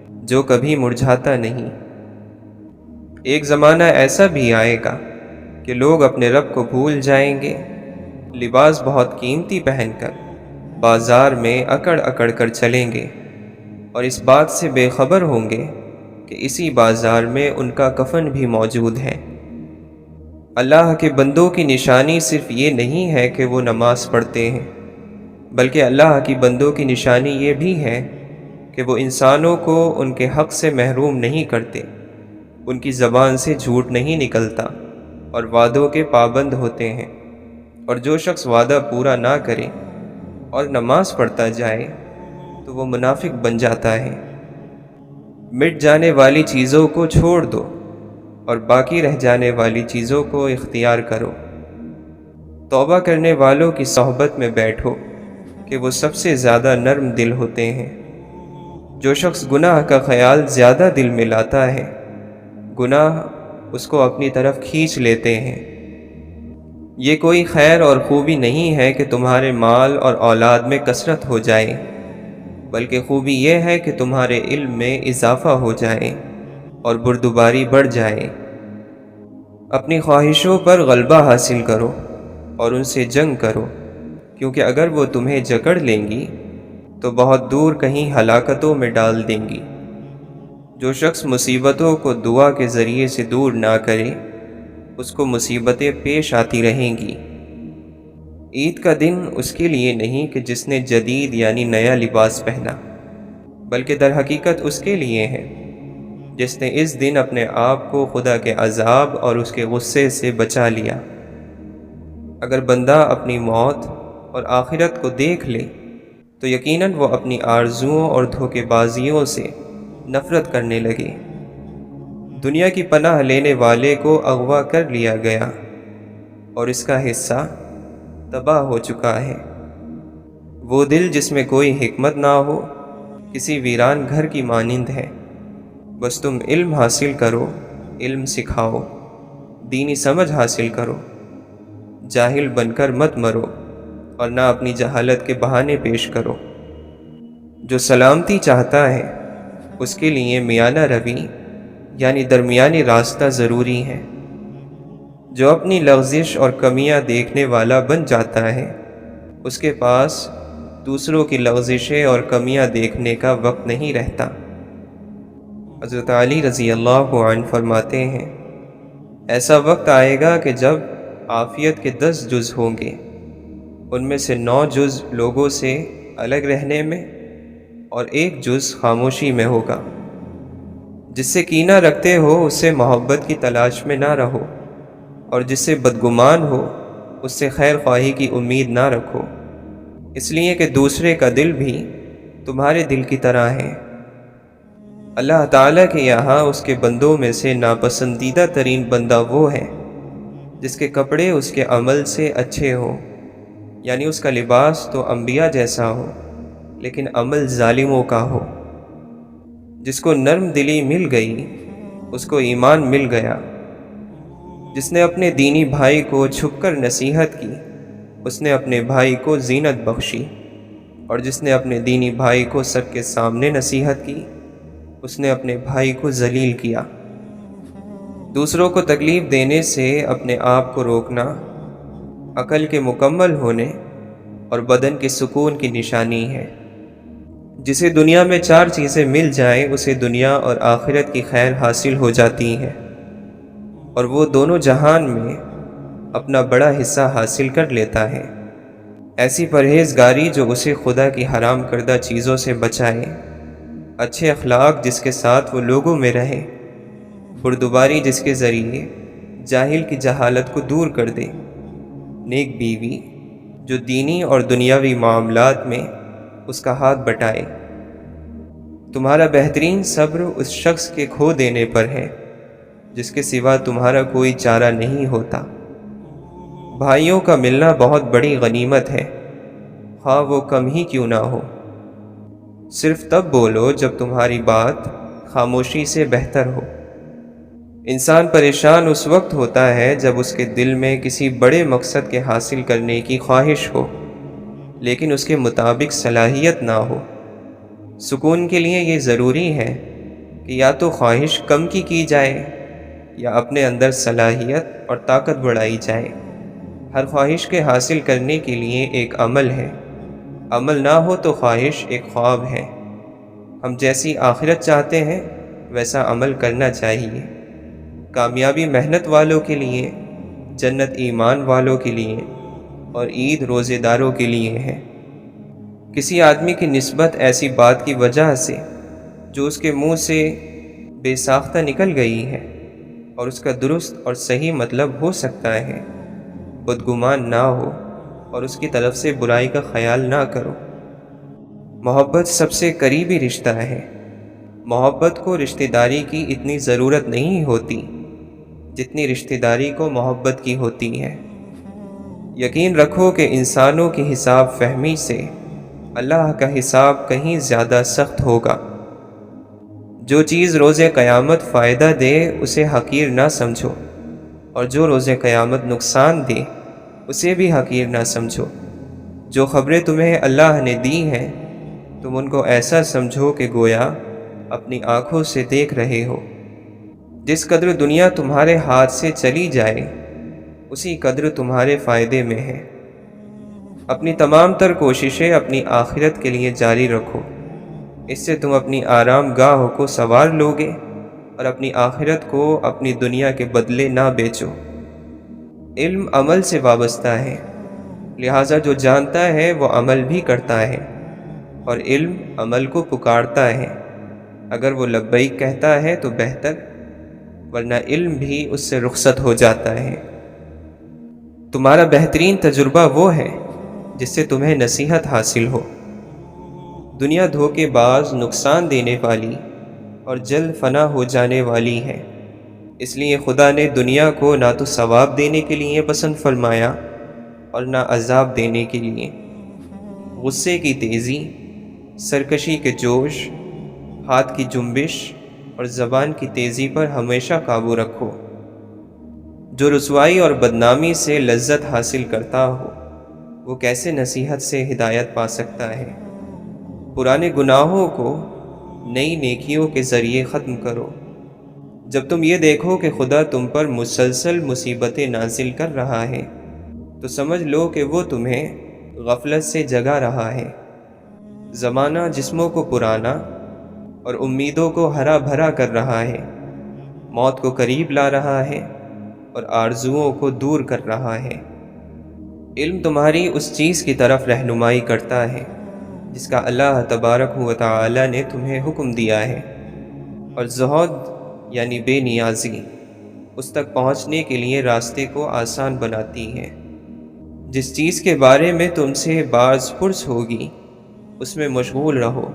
جو کبھی مرجھاتا نہیں۔ ایک زمانہ ایسا بھی آئے گا کہ لوگ اپنے رب کو بھول جائیں گے، لباس بہت قیمتی پہن کر بازار میں اکڑ اکڑ کر چلیں گے اور اس بات سے بے خبر ہوں گے کہ اسی بازار میں ان کا کفن بھی موجود ہے۔ اللہ کے بندوں کی نشانی صرف یہ نہیں ہے کہ وہ نماز پڑھتے ہیں، بلکہ اللہ کی بندوں کی نشانی یہ بھی ہے کہ وہ انسانوں کو ان کے حق سے محروم نہیں کرتے، ان کی زبان سے جھوٹ نہیں نکلتا اور وعدوں کے پابند ہوتے ہیں۔ اور جو شخص وعدہ پورا نہ کرے اور نماز پڑھتا جائے تو وہ منافق بن جاتا ہے۔ مٹ جانے والی چیزوں کو چھوڑ دو اور باقی رہ جانے والی چیزوں کو اختیار کرو۔ توبہ کرنے والوں کی صحبت میں بیٹھو کہ وہ سب سے زیادہ نرم دل ہوتے ہیں۔ جو شخص گناہ کا خیال زیادہ دل میں لاتا ہے، گناہ اس کو اپنی طرف کھینچ لیتے ہیں۔ یہ کوئی خیر اور خوبی نہیں ہے کہ تمہارے مال اور اولاد میں کثرت ہو جائے، بلکہ خوبی یہ ہے کہ تمہارے علم میں اضافہ ہو جائے اور بردباری بڑھ جائے۔ اپنی خواہشوں پر غلبہ حاصل کرو اور ان سے جنگ کرو، کیونکہ اگر وہ تمہیں جکڑ لیں گی تو بہت دور کہیں ہلاکتوں میں ڈال دیں گی۔ جو شخص مصیبتوں کو دعا کے ذریعے سے دور نہ کرے، اس کو مصیبتیں پیش آتی رہیں گی۔ عید کا دن اس کے لیے نہیں کہ جس نے جدید یعنی نیا لباس پہنا، بلکہ در حقیقت اس کے لیے ہے جس نے اس دن اپنے آپ کو خدا کے عذاب اور اس کے غصے سے بچا لیا۔ اگر بندہ اپنی موت اور آخرت کو دیکھ لے تو یقیناً وہ اپنی آرزوؤں اور دھوکے بازیوں سے نفرت کرنے لگے۔ دنیا کی پناہ لینے والے کو اغوا کر لیا گیا اور اس کا حصہ تباہ ہو چکا ہے۔ وہ دل جس میں کوئی حکمت نہ ہو کسی ویران گھر کی مانند ہے۔ بس تم علم حاصل کرو، علم سکھاؤ، دینی سمجھ حاصل کرو، جاہل بن کر مت مرو اور نہ اپنی جہالت کے بہانے پیش کرو۔ جو سلامتی چاہتا ہے اس کے لیے میانہ روی یعنی درمیانی راستہ ضروری ہے۔ جو اپنی لغزش اور کمیاں دیکھنے والا بن جاتا ہے اس کے پاس دوسروں کی لغزشیں اور کمیاں دیکھنے کا وقت نہیں رہتا۔ حضرت علی رضی اللہ عنہ فرماتے ہیں، ایسا وقت آئے گا کہ جب عافیت کے 10 جز ہوں گے، ان میں سے 9 جز لوگوں سے الگ رہنے میں اور 1 جز خاموشی میں ہوگا۔ جس سے کینہ رکھتے ہو اس سے محبت کی تلاش میں نہ رہو، اور جس سے بدگمان ہو اس سے خیر خواہی کی امید نہ رکھو، اس لیے کہ دوسرے کا دل بھی تمہارے دل کی طرح ہے۔ اللہ تعالیٰ کے یہاں اس کے بندوں میں سے ناپسندیدہ ترین بندہ وہ ہے جس کے کپڑے اس کے عمل سے اچھے ہوں، یعنی اس کا لباس تو انبیاء جیسا ہو لیکن عمل ظالموں کا ہو۔ جس کو نرم دلی مل گئی اس کو ایمان مل گیا۔ جس نے اپنے دینی بھائی کو چھپ کر نصیحت کی اس نے اپنے بھائی کو زینت بخشی، اور جس نے اپنے دینی بھائی کو سب کے سامنے نصیحت کی اس نے اپنے بھائی کو ذلیل کیا۔ دوسروں کو تکلیف دینے سے اپنے آپ کو روکنا عقل کے مکمل ہونے اور بدن کے سکون کی نشانی ہے۔ جسے دنیا میں 4 چیزیں مل جائیں اسے دنیا اور آخرت کی خیر حاصل ہو جاتی ہے، اور وہ دونوں جہان میں اپنا بڑا حصہ حاصل کر لیتا ہے۔ ایسی پرہیزگاری جو اسے خدا کی حرام کردہ چیزوں سے بچائے، اچھے اخلاق جس کے ساتھ وہ لوگوں میں رہے، بردباری جس کے ذریعے جاہل کی جہالت کو دور کر دے، نیک بیوی جو دینی اور دنیاوی معاملات میں اس کا ہاتھ بٹائے۔ تمہارا بہترین صبر اس شخص کے کھو دینے پر ہے جس کے سوا تمہارا کوئی چارہ نہیں ہوتا۔ بھائیوں کا ملنا بہت بڑی غنیمت ہے، خواہ وہ کم ہی کیوں نہ ہو۔ صرف تب بولو جب تمہاری بات خاموشی سے بہتر ہو۔ انسان پریشان اس وقت ہوتا ہے جب اس کے دل میں کسی بڑے مقصد کے حاصل کرنے کی خواہش ہو لیکن اس کے مطابق صلاحیت نہ ہو۔ سکون کے لیے یہ ضروری ہے کہ یا تو خواہش کم کی جائے یا اپنے اندر صلاحیت اور طاقت بڑھائی جائے۔ ہر خواہش کے حاصل کرنے کے لیے ایک عمل ہے، عمل نہ ہو تو خواہش ایک خواب ہے۔ ہم جیسی آخرت چاہتے ہیں ویسا عمل کرنا چاہیے۔ کامیابی محنت والوں کے لیے، جنت ایمان والوں کے لیے، اور عید روزے داروں کے لیے ہے۔ کسی آدمی کی نسبت ایسی بات کی وجہ سے جو اس کے منہ سے بے ساختہ نکل گئی ہے اور اس کا درست اور صحیح مطلب ہو سکتا ہے، بدگمان نہ ہو اور اس کی طرف سے برائی کا خیال نہ کرو۔ محبت سب سے قریبی رشتہ ہے۔ محبت کو رشتہ داری کی اتنی ضرورت نہیں ہوتی جتنی رشتہ داری کو محبت کی ہوتی ہے۔ یقین رکھو کہ انسانوں کی حساب فہمی سے اللہ کا حساب کہیں زیادہ سخت ہوگا۔ جو چیز روز قیامت فائدہ دے اسے حقیر نہ سمجھو، اور جو روز قیامت نقصان دے اسے بھی حقیر نہ سمجھو۔ جو خبریں تمہیں اللہ نے دی ہیں تم ان کو ایسا سمجھو کہ گویا اپنی آنکھوں سے دیکھ رہے ہو۔ جس قدر دنیا تمہارے ہاتھ سے چلی جائے اسی قدر تمہارے فائدے میں ہے۔ اپنی تمام تر کوششیں اپنی آخرت کے لیے جاری رکھو، اس سے تم اپنی آرام گاہ کو سنوار لوگے اور اپنی آخرت کو اپنی دنیا کے بدلے نہ بیچو۔ علم عمل سے وابستہ ہے لہٰذا جو جانتا ہے وہ عمل بھی کرتا ہے، اور علم عمل کو پکارتا ہے۔ اگر وہ لبیک کہتا ہے تو بہتر، ورنہ علم بھی اس سے رخصت ہو جاتا ہے۔ تمہارا بہترین تجربہ وہ ہے جس سے تمہیں نصیحت حاصل ہو۔ دنیا دھوکے باز، نقصان دینے والی اور جلد فنا ہو جانے والی ہے، اس لیے خدا نے دنیا کو نہ تو ثواب دینے کے لیے پسند فرمایا اور نہ عذاب دینے کے لیے۔ غصے کی تیزی، سرکشی کے جوش، ہاتھ کی جنبش اور زبان کی تیزی پر ہمیشہ قابو رکھو۔ جو رسوائی اور بدنامی سے لذت حاصل کرتا ہو، وہ کیسے نصیحت سے ہدایت پا سکتا ہے؟ پرانے گناہوں کو نئی نیکیوں کے ذریعے ختم کرو۔ جب تم یہ دیکھو کہ خدا تم پر مسلسل مصیبتیں نازل کر رہا ہے، تو سمجھ لو کہ وہ تمہیں غفلت سے جگا رہا ہے۔ زمانہ جسموں کو پرانا اور امیدوں کو ہرا بھرا کر رہا ہے، موت کو قریب لا رہا ہے اور آرزوؤں کو دور کر رہا ہے۔ علم تمہاری اس چیز کی طرف رہنمائی کرتا ہے جس کا اللہ تبارک و تعالی نے تمہیں حکم دیا ہے، اور زہد یعنی بے نیازی اس تک پہنچنے کے لیے راستے کو آسان بناتی ہے۔ جس چیز کے بارے میں تم سے باز پرس ہوگی اس میں مشغول رہو۔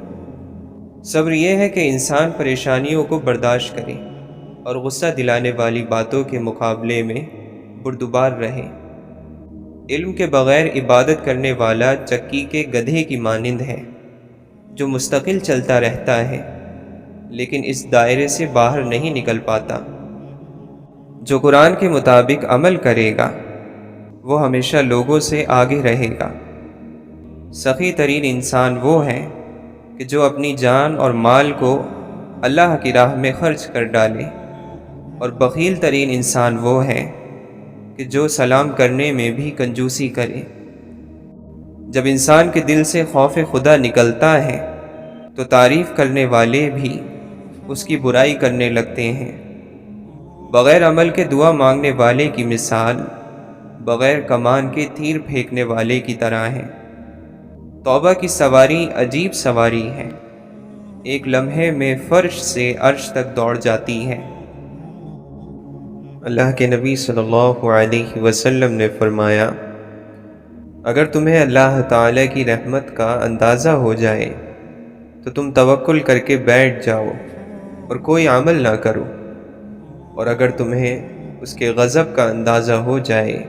صبر یہ ہے کہ انسان پریشانیوں کو برداشت کرے اور غصہ دلانے والی باتوں کے مقابلے میں بردبار رہے۔ علم کے بغیر عبادت کرنے والا چکی کے گدھے کی مانند ہے، جو مستقل چلتا رہتا ہے لیکن اس دائرے سے باہر نہیں نکل پاتا۔ جو قرآن کے مطابق عمل کرے گا وہ ہمیشہ لوگوں سے آگے رہے گا۔ سخی ترین انسان وہ ہے کہ جو اپنی جان اور مال کو اللہ کی راہ میں خرچ کر ڈالے، اور بخیل ترین انسان وہ ہے کہ جو سلام کرنے میں بھی کنجوسی کرے۔ جب انسان کے دل سے خوف خدا نکلتا ہے تو تعریف کرنے والے بھی اس کی برائی کرنے لگتے ہیں۔ بغیر عمل کے دعا مانگنے والے کی مثال بغیر کمان کے تیر پھینکنے والے کی طرح ہے۔ توبہ کی سواری عجیب سواری ہے، ایک لمحے میں فرش سے عرش تک دوڑ جاتی ہے۔ اللہ کے نبی صلی اللہ علیہ وسلم نے فرمایا، اگر تمہیں اللہ تعالی کی رحمت کا اندازہ ہو جائے تو تم توکل کر کے بیٹھ جاؤ اور کوئی عمل نہ کرو، اور اگر تمہیں اس کے غضب کا اندازہ ہو جائے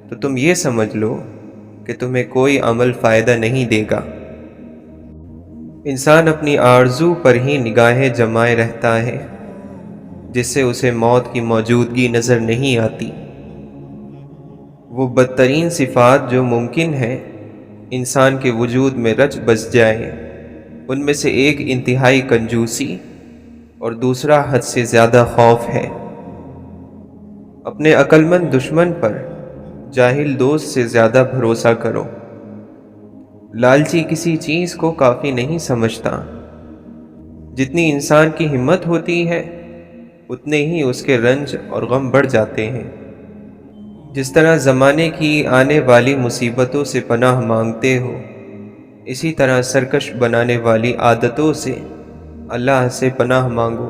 تو تم یہ سمجھ لو کہ تمہیں کوئی عمل فائدہ نہیں دے گا۔ انسان اپنی آرزو پر ہی نگاہیں جمائے رہتا ہے، جس سے اسے موت کی موجودگی نظر نہیں آتی۔ وہ بدترین صفات جو ممکن ہے انسان کے وجود میں رچ بس جائیں، ان میں سے ایک انتہائی کنجوسی اور دوسرا حد سے زیادہ خوف ہے۔ اپنے عقل مند دشمن پر جاہل دوست سے زیادہ بھروسہ کرو۔ لالچی کسی چیز کو کافی نہیں سمجھتا۔ جتنی انسان کی ہمت ہوتی ہے اتنے ہی اس کے رنج اور غم بڑھ جاتے ہیں۔ جس طرح زمانے کی آنے والی مصیبتوں سے پناہ مانگتے ہو، اسی طرح سرکش بنانے والی عادتوں سے اللہ سے پناہ مانگو۔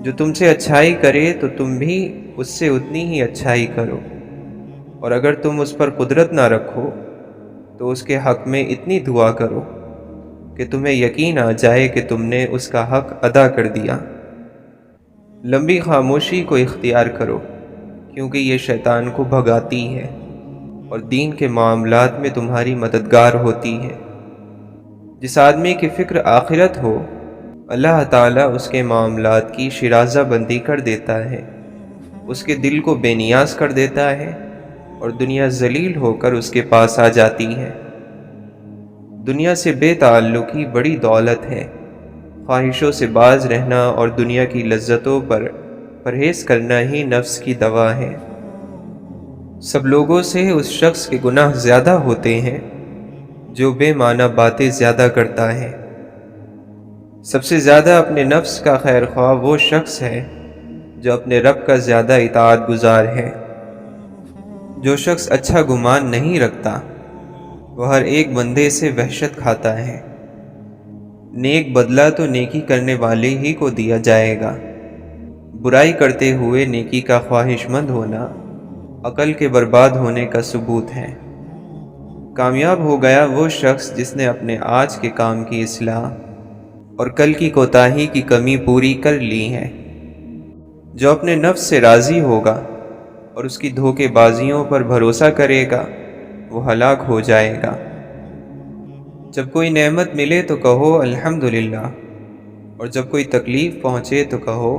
جو تم سے اچھائی کرے تو تم بھی اس سے اتنی ہی اچھائی کرو، اور اگر تم اس پر قدرت نہ رکھو تو اس کے حق میں اتنی دعا کرو کہ تمہیں یقین آ جائے کہ تم نے اس کا حق ادا کر دیا۔ لمبی خاموشی کو اختیار کرو، کیونکہ یہ شیطان کو بھگاتی ہے اور دین کے معاملات میں تمہاری مددگار ہوتی ہے۔ جس آدمی کی فکر آخرت ہو، اللہ تعالیٰ اس کے معاملات کی شرازہ بندی کر دیتا ہے، اس کے دل کو بے نیاز کر دیتا ہے، اور دنیا ذلیل ہو کر اس کے پاس آ جاتی ہے۔ دنیا سے بے تعلقی بڑی دولت ہے۔ خواہشوں سے باز رہنا اور دنیا کی لذتوں پر پرہیز کرنا ہی نفس کی دوا ہے۔ سب لوگوں سے اس شخص کے گناہ زیادہ ہوتے ہیں جو بے معنی باتیں زیادہ کرتا ہے۔ سب سے زیادہ اپنے نفس کا خیر خواہ وہ شخص ہے جو اپنے رب کا زیادہ اطاعت گزار ہے۔ جو شخص اچھا گمان نہیں رکھتا وہ ہر ایک بندے سے وحشت کھاتا ہے۔ نیک بدلہ تو نیکی کرنے والے ہی کو دیا جائے گا۔ برائی کرتے ہوئے نیکی کا خواہش مند ہونا عقل کے برباد ہونے کا ثبوت ہے۔ کامیاب ہو گیا وہ شخص جس نے اپنے آج کے کام کی اصلاح اور کل کی کوتاہی کی کمی پوری کر لی ہے۔ جو اپنے نفس سے راضی ہوگا اور اس کی دھوکے بازیوں پر بھروسہ کرے گا وہ ہلاک ہو جائے گا۔ جب کوئی نعمت ملے تو کہو الحمدللہ، اور جب کوئی تکلیف پہنچے تو کہو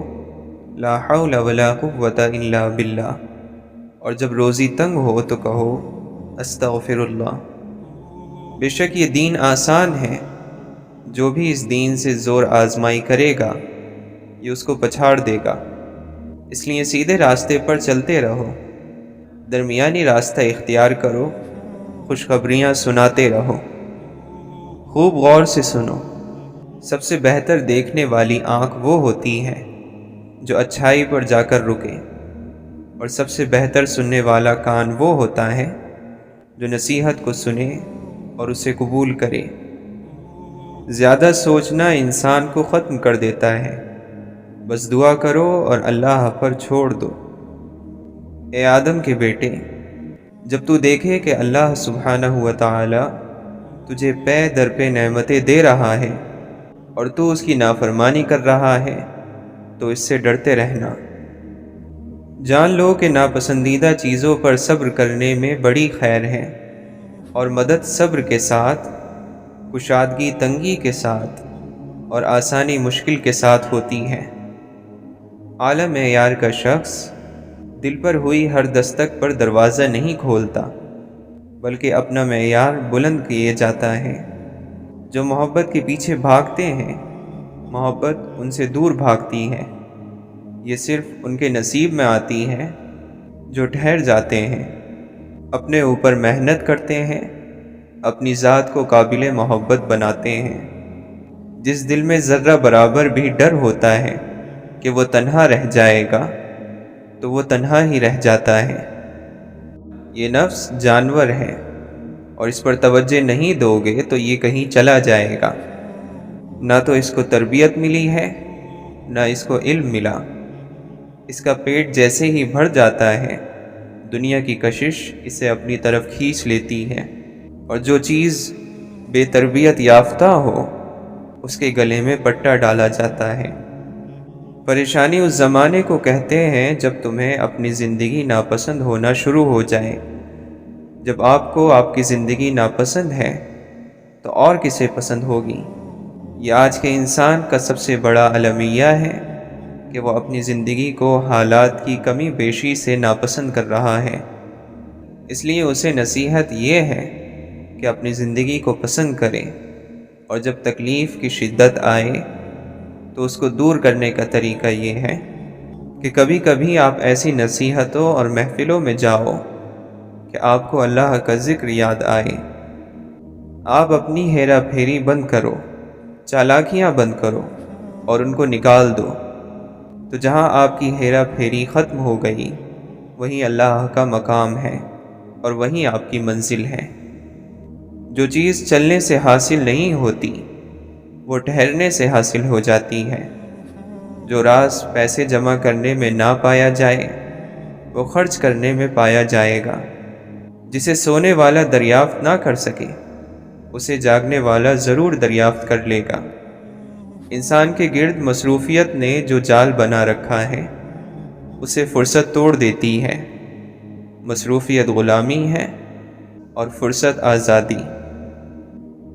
لا حول ولا قوت الا باللہ، اور جب روزی تنگ ہو تو کہو استغفر اللہ۔ بے شک یہ دین آسان ہے، جو بھی اس دین سے زور آزمائی کرے گا یہ اس کو پچھاڑ دے گا۔ اس لیے سیدھے راستے پر چلتے رہو، درمیانی راستہ اختیار کرو، خوشخبریاں سناتے رہو۔ خوب غور سے سنو، سب سے بہتر دیکھنے والی آنکھ وہ ہوتی ہے جو اچھائی پر جا کر رکے، اور سب سے بہتر سننے والا کان وہ ہوتا ہے جو نصیحت کو سنے اور اسے قبول کرے۔ زیادہ سوچنا انسان کو ختم کر دیتا ہے، بس دعا کرو اور اللہ پر چھوڑ دو۔ اے آدم کے بیٹے، جب تو دیکھے کہ اللہ سبحانہ و تعالی تجھے پے در پہ نعمتیں دے رہا ہے اور تو اس کی نافرمانی کر رہا ہے تو اس سے ڈرتے رہنا۔ جان لو کہ ناپسندیدہ چیزوں پر صبر کرنے میں بڑی خیر ہے، اور مدد صبر کے ساتھ، کشادگی تنگی کے ساتھ، اور آسانی مشکل کے ساتھ ہوتی ہے۔ اعلیٰ معیار کا شخص دل پر ہوئی ہر دستک پر دروازہ نہیں کھولتا، بلکہ اپنا معیار بلند کیے جاتا ہے۔ جو محبت کے پیچھے بھاگتے ہیں محبت ان سے دور بھاگتی ہے۔ یہ صرف ان کے نصیب میں آتی ہے جو ٹھہر جاتے ہیں، اپنے اوپر محنت کرتے ہیں، اپنی ذات کو قابل محبت بناتے ہیں۔ جس دل میں ذرہ برابر بھی ڈر ہوتا ہے کہ وہ تنہا رہ جائے گا تو وہ تنہا ہی رہ جاتا ہے۔ یہ نفس جانور ہے، اور اس پر توجہ نہیں دو گے تو یہ کہیں چلا جائے گا۔ نہ تو اس کو تربیت ملی ہے، نہ اس کو علم ملا۔ اس کا پیٹ جیسے ہی بھر جاتا ہے دنیا کی کشش اسے اپنی طرف کھینچ لیتی ہے، اور جو چیز بے تربیت یافتہ ہو اس کے گلے میں پٹا ڈالا جاتا ہے۔ پریشانی اس زمانے کو کہتے ہیں جب تمہیں اپنی زندگی ناپسند ہونا شروع ہو جائے۔ جب آپ کو آپ کی زندگی ناپسند ہے تو اور کسے پسند ہوگی؟ یہ آج کے انسان کا سب سے بڑا المیہ ہے کہ وہ اپنی زندگی کو حالات کی کمی بیشی سے ناپسند کر رہا ہے۔ اس لیے اسے نصیحت یہ ہے کہ اپنی زندگی کو پسند کرے، اور جب تکلیف کی شدت آئے تو اس کو دور کرنے کا طریقہ یہ ہے کہ کبھی کبھی آپ ایسی نصیحتوں اور محفلوں میں جاؤ کہ آپ کو اللہ کا ذکر یاد آئے۔ آپ اپنی ہیرا پھیری بند کرو، چالاکیاں بند کرو اور ان کو نکال دو، تو جہاں آپ کی ہیرا پھیری ختم ہو گئی وہیں اللہ کا مقام ہے اور وہیں آپ کی منزل ہے۔ جو چیز چلنے سے حاصل نہیں ہوتی وہ ٹھہرنے سے حاصل ہو جاتی ہے۔ جو راز پیسے جمع کرنے میں نہ پایا جائے وہ خرچ کرنے میں پایا جائے گا۔ جسے سونے والا دریافت نہ کر سکے اسے جاگنے والا ضرور دریافت کر لے گا۔ انسان کے گرد مصروفیت نے جو جال بنا رکھا ہے اسے فرصت توڑ دیتی ہے۔ مصروفیت غلامی ہے اور فرصت آزادی۔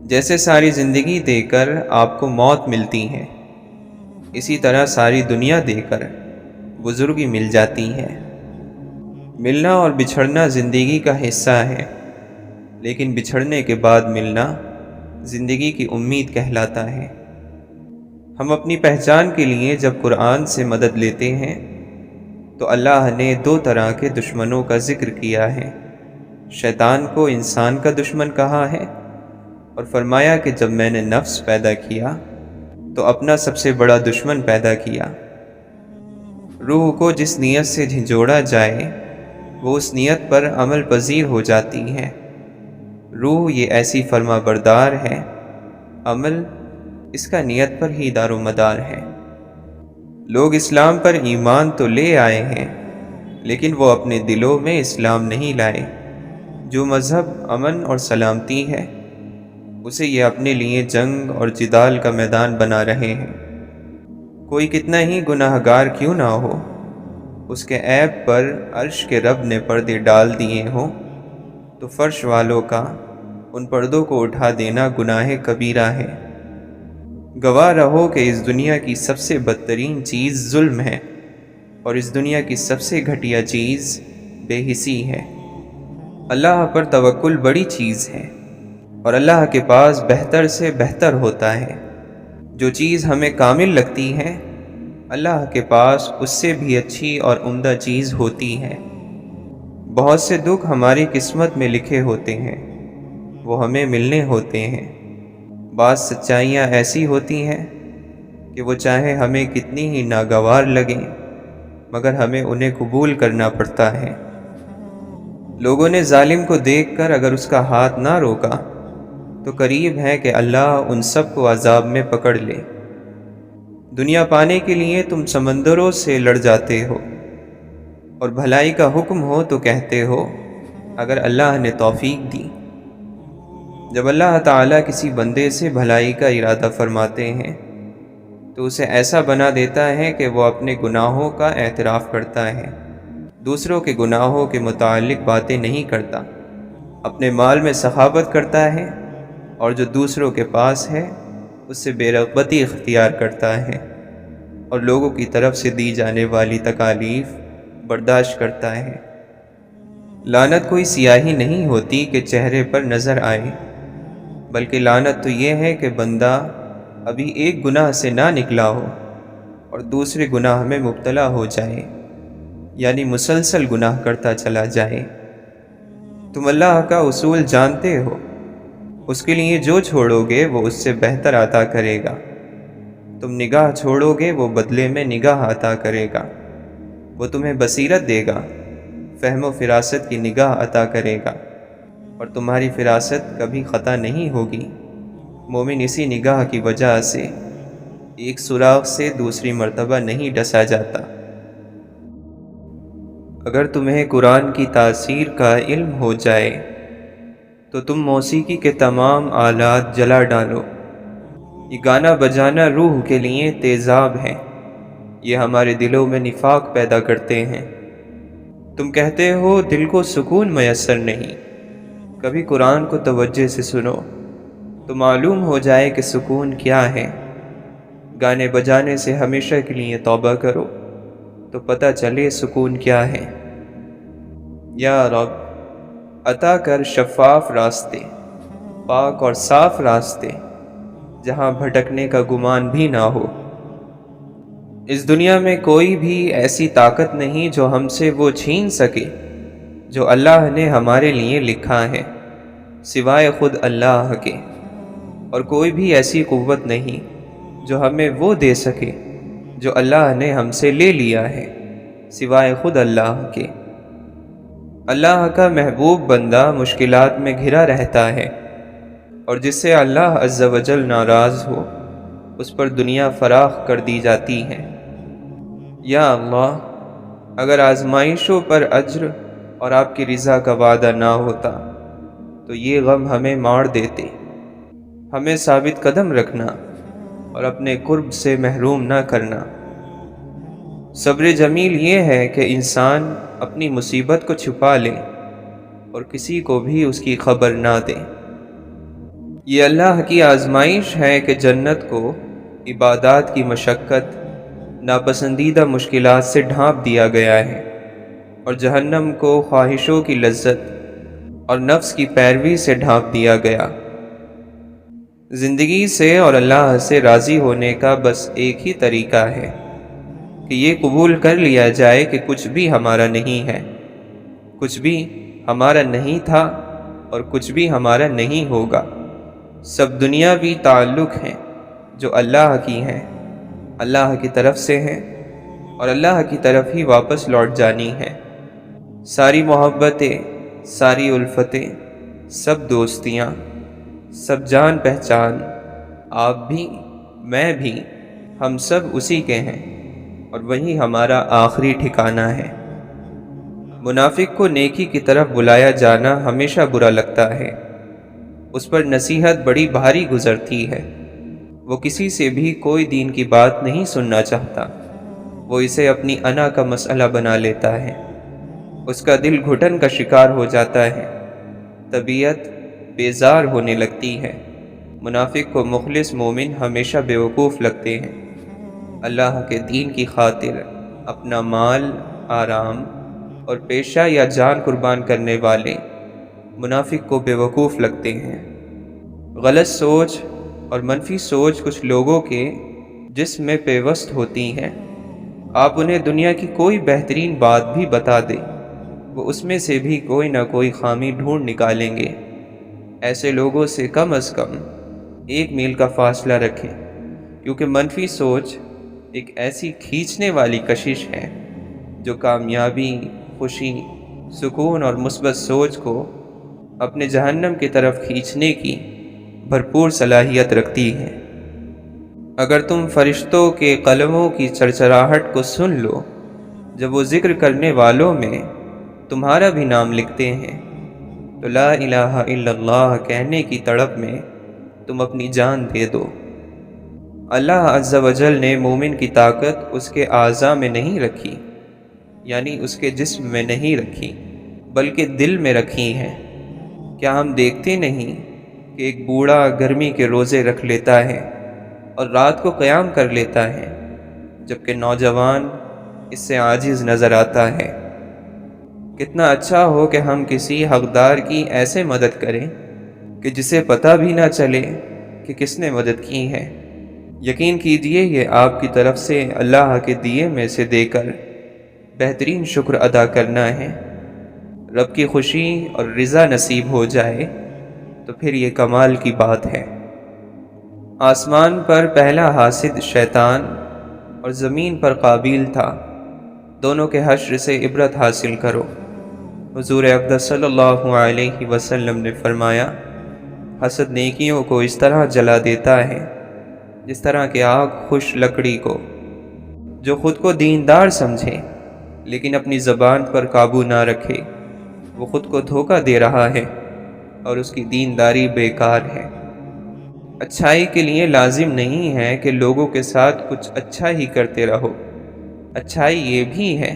جیسے ساری زندگی دے کر آپ کو موت ملتی ہے، اسی طرح ساری دنیا دے کر بزرگی مل جاتی ہے۔ ملنا اور بچھڑنا زندگی کا حصہ ہے، لیکن بچھڑنے کے بعد ملنا زندگی کی امید کہلاتا ہے۔ ہم اپنی پہچان کے لیے جب قرآن سے مدد لیتے ہیں تو اللہ نے دو طرح کے دشمنوں کا ذکر کیا ہے۔ شیطان کو انسان کا دشمن کہا ہے، اور فرمایا کہ جب میں نے نفس پیدا کیا تو اپنا سب سے بڑا دشمن پیدا کیا۔ روح کو جس نیت سے جھنجھوڑا جائے وہ اس نیت پر عمل پذیر ہو جاتی ہیں۔ روح یہ ایسی فرما بردار ہے، عمل اس کا نیت پر ہی دار و مدار ہے۔ لوگ اسلام پر ایمان تو لے آئے ہیں، لیکن وہ اپنے دلوں میں اسلام نہیں لائے۔ جو مذہب امن اور سلامتی ہے، اسے یہ اپنے لیے جنگ اور جدال کا میدان بنا رہے ہیں۔ کوئی کتنا ہی گناہ گار کیوں نہ ہو، اس کے عیب پر عرش کے رب نے پردے ڈال دیے ہوں، تو فرش والوں کا ان پردوں کو اٹھا دینا گناہ کبیرہ ہے۔ گواہ رہو کہ اس دنیا کی سب سے بدترین چیز ظلم ہے، اور اس دنیا کی سب سے گھٹیا چیز بے حسی ہے۔ اللہ پر توکل بڑی چیز ہے، اور اللہ کے پاس بہتر سے بہتر ہوتا ہے۔ جو چیز ہمیں کامل لگتی ہے، اللہ کے پاس اس سے بھی اچھی اور عمدہ چیز ہوتی ہے۔ بہت سے دکھ ہماری قسمت میں لکھے ہوتے ہیں، وہ ہمیں ملنے ہوتے ہیں۔ بعض سچائیاں ایسی ہوتی ہیں کہ وہ چاہے ہمیں کتنی ہی ناگوار لگیں، مگر ہمیں انہیں قبول کرنا پڑتا ہے۔ لوگوں نے ظالم کو دیکھ کر اگر اس کا ہاتھ نہ روکا تو قریب ہے کہ اللہ ان سب کو عذاب میں پکڑ لے۔ دنیا پانے کے لیے تم سمندروں سے لڑ جاتے ہو، اور بھلائی کا حکم ہو تو کہتے ہو اگر اللہ نے توفیق دی۔ جب اللہ تعالیٰ کسی بندے سے بھلائی کا ارادہ فرماتے ہیں تو اسے ایسا بنا دیتا ہے کہ وہ اپنے گناہوں کا اعتراف کرتا ہے، دوسروں کے گناہوں کے متعلق باتیں نہیں کرتا، اپنے مال میں سخاوت کرتا ہے، اور جو دوسروں کے پاس ہے اس سے بے رغبتی اختیار کرتا ہے، اور لوگوں کی طرف سے دی جانے والی تکالیف برداشت کرتا ہے۔ لعنت کوئی سیاہی نہیں ہوتی کہ چہرے پر نظر آئے، بلکہ لعنت تو یہ ہے کہ بندہ ابھی ایک گناہ سے نہ نکلا ہو اور دوسرے گناہ میں مبتلا ہو جائے، یعنی مسلسل گناہ کرتا چلا جائے۔ تم اللہ کا اصول جانتے ہو، اس کے لیے جو چھوڑو گے وہ اس سے بہتر عطا کرے گا۔ تم نگاہ چھوڑو گے وہ بدلے میں نگاہ عطا کرے گا۔ وہ تمہیں بصیرت دے گا، فہم و فراست کی نگاہ عطا کرے گا، اور تمہاری فراست کبھی خطا نہیں ہوگی۔ مومن اسی نگاہ کی وجہ سے ایک سوراخ سے دوسری مرتبہ نہیں ڈسا جاتا۔ اگر تمہیں قرآن کی تاثیر کا علم ہو جائے تو تم موسیقی کے تمام آلات جلا ڈالو۔ یہ گانا بجانا روح کے لیے تیزاب ہے، یہ ہمارے دلوں میں نفاق پیدا کرتے ہیں۔ تم کہتے ہو دل کو سکون میسر نہیں، کبھی قرآن کو توجہ سے سنو تو معلوم ہو جائے کہ سکون کیا ہے۔ گانے بجانے سے ہمیشہ کے لیے توبہ کرو تو پتہ چلے سکون کیا ہے۔ یا رب، عطا کر شفاف راستے، پاک اور صاف راستے، جہاں بھٹکنے کا گمان بھی نہ ہو۔ اس دنیا میں کوئی بھی ایسی طاقت نہیں جو ہم سے وہ چھین سکے جو اللہ نے ہمارے لیے لکھا ہے، سوائے خود اللہ کے، اور کوئی بھی ایسی قوت نہیں جو ہمیں وہ دے سکے جو اللہ نے ہم سے لے لیا ہے، سوائے خود اللہ کے۔ اللہ کا محبوب بندہ مشکلات میں گھرا رہتا ہے، اور جس سے اللہ عز و جل ناراض ہو اس پر دنیا فراخ کر دی جاتی ہے۔ یا اللہ، اگر آزمائشوں پر اجر اور آپ کی رضا کا وعدہ نہ ہوتا تو یہ غم ہمیں مار دیتے۔ ہمیں ثابت قدم رکھنا اور اپنے قرب سے محروم نہ کرنا۔ صبر جمیل یہ ہے کہ انسان اپنی مصیبت کو چھپا لے اور کسی کو بھی اس کی خبر نہ دے۔ یہ اللہ کی آزمائش ہے کہ جنت کو عبادات کی مشقت، ناپسندیدہ مشکلات سے ڈھانپ دیا گیا ہے، اور جہنم کو خواہشوں کی لذت اور نفس کی پیروی سے ڈھانپ دیا گیا۔ زندگی سے اور اللہ سے راضی ہونے کا بس ایک ہی طریقہ ہے کہ یہ قبول کر لیا جائے کہ کچھ بھی ہمارا نہیں ہے، کچھ بھی ہمارا نہیں تھا اور کچھ بھی ہمارا نہیں ہوگا۔ سب دنیاوی تعلق ہیں جو اللہ کی ہیں، اللہ کی طرف سے ہیں، اور اللہ کی طرف ہی واپس لوٹ جانی ہے۔ ساری محبتیں، ساری الفتیں، سب دوستیاں، سب جان پہچان، آپ بھی میں بھی، ہم سب اسی کے ہیں اور وہی ہمارا آخری ٹھکانہ ہے۔ منافق کو نیکی کی طرف بلایا جانا ہمیشہ برا لگتا ہے، اس پر نصیحت بڑی بھاری گزرتی ہے۔ وہ کسی سے بھی کوئی دین کی بات نہیں سننا چاہتا، وہ اسے اپنی انا کا مسئلہ بنا لیتا ہے، اس کا دل گھٹن کا شکار ہو جاتا ہے، طبیعت بیزار ہونے لگتی ہے۔ منافق کو مخلص مومن ہمیشہ بیوقوف لگتے ہیں۔ اللہ کے دین کی خاطر اپنا مال، آرام اور پیشہ یا جان قربان کرنے والے منافق کو بیوقوف لگتے ہیں۔ غلط سوچ اور منفی سوچ کچھ لوگوں کے جسم میں پیوست ہوتی ہیں۔ آپ انہیں دنیا کی کوئی بہترین بات بھی بتا دیں، وہ اس میں سے بھی کوئی نہ کوئی خامی ڈھونڈ نکالیں گے۔ ایسے لوگوں سے کم از کم 1 میل کا فاصلہ رکھیں، کیونکہ منفی سوچ ایک ایسی کھینچنے والی کشش ہے جو کامیابی، خوشی، سکون اور مثبت سوچ کو اپنے جہنم کی طرف کھینچنے کی بھرپور صلاحیت رکھتی ہے۔ اگر تم فرشتوں کے قلموں کی چرچراہٹ کو سن لو جب وہ ذکر کرنے والوں میں تمہارا بھی نام لکھتے ہیں، تو لا الہ الا اللہ کہنے کی تڑپ میں تم اپنی جان دے دو۔ اللہ عز و جل نے مومن کی طاقت اس کے اعضاء میں نہیں رکھی، یعنی اس کے جسم میں نہیں رکھی، بلکہ دل میں رکھی ہے۔ کیا ہم دیکھتے نہیں کہ ایک بوڑھا گرمی کے روزے رکھ لیتا ہے اور رات کو قیام کر لیتا ہے، جبکہ نوجوان اس سے عاجز نظر آتا ہے۔ کتنا اچھا ہو کہ ہم کسی حقدار کی ایسے مدد کریں کہ جسے پتہ بھی نہ چلے کہ کس نے مدد کی ہے۔ یقین کیجئے یہ آپ کی طرف سے اللہ کے دیے میں سے دے کر بہترین شکر ادا کرنا ہے۔ رب کی خوشی اور رضا نصیب ہو جائے تو پھر یہ کمال کی بات ہے۔ آسمان پر پہلا حاسد شیطان اور زمین پر قابیل تھا، دونوں کے حشر سے عبرت حاصل کرو۔ حضور اقدس صلی اللہ علیہ وسلم نے فرمایا، حسد نیکیوں کو اس طرح جلا دیتا ہے جس طرح کہ آگ خوش لکڑی کو۔ جو خود کو دیندار سمجھے لیکن اپنی زبان پر قابو نہ رکھے، وہ خود کو دھوکہ دے رہا ہے اور اس کی دینداری بیکار ہے۔ اچھائی کے لیے لازم نہیں ہے کہ لوگوں کے ساتھ کچھ اچھا ہی کرتے رہو، اچھائی یہ بھی ہے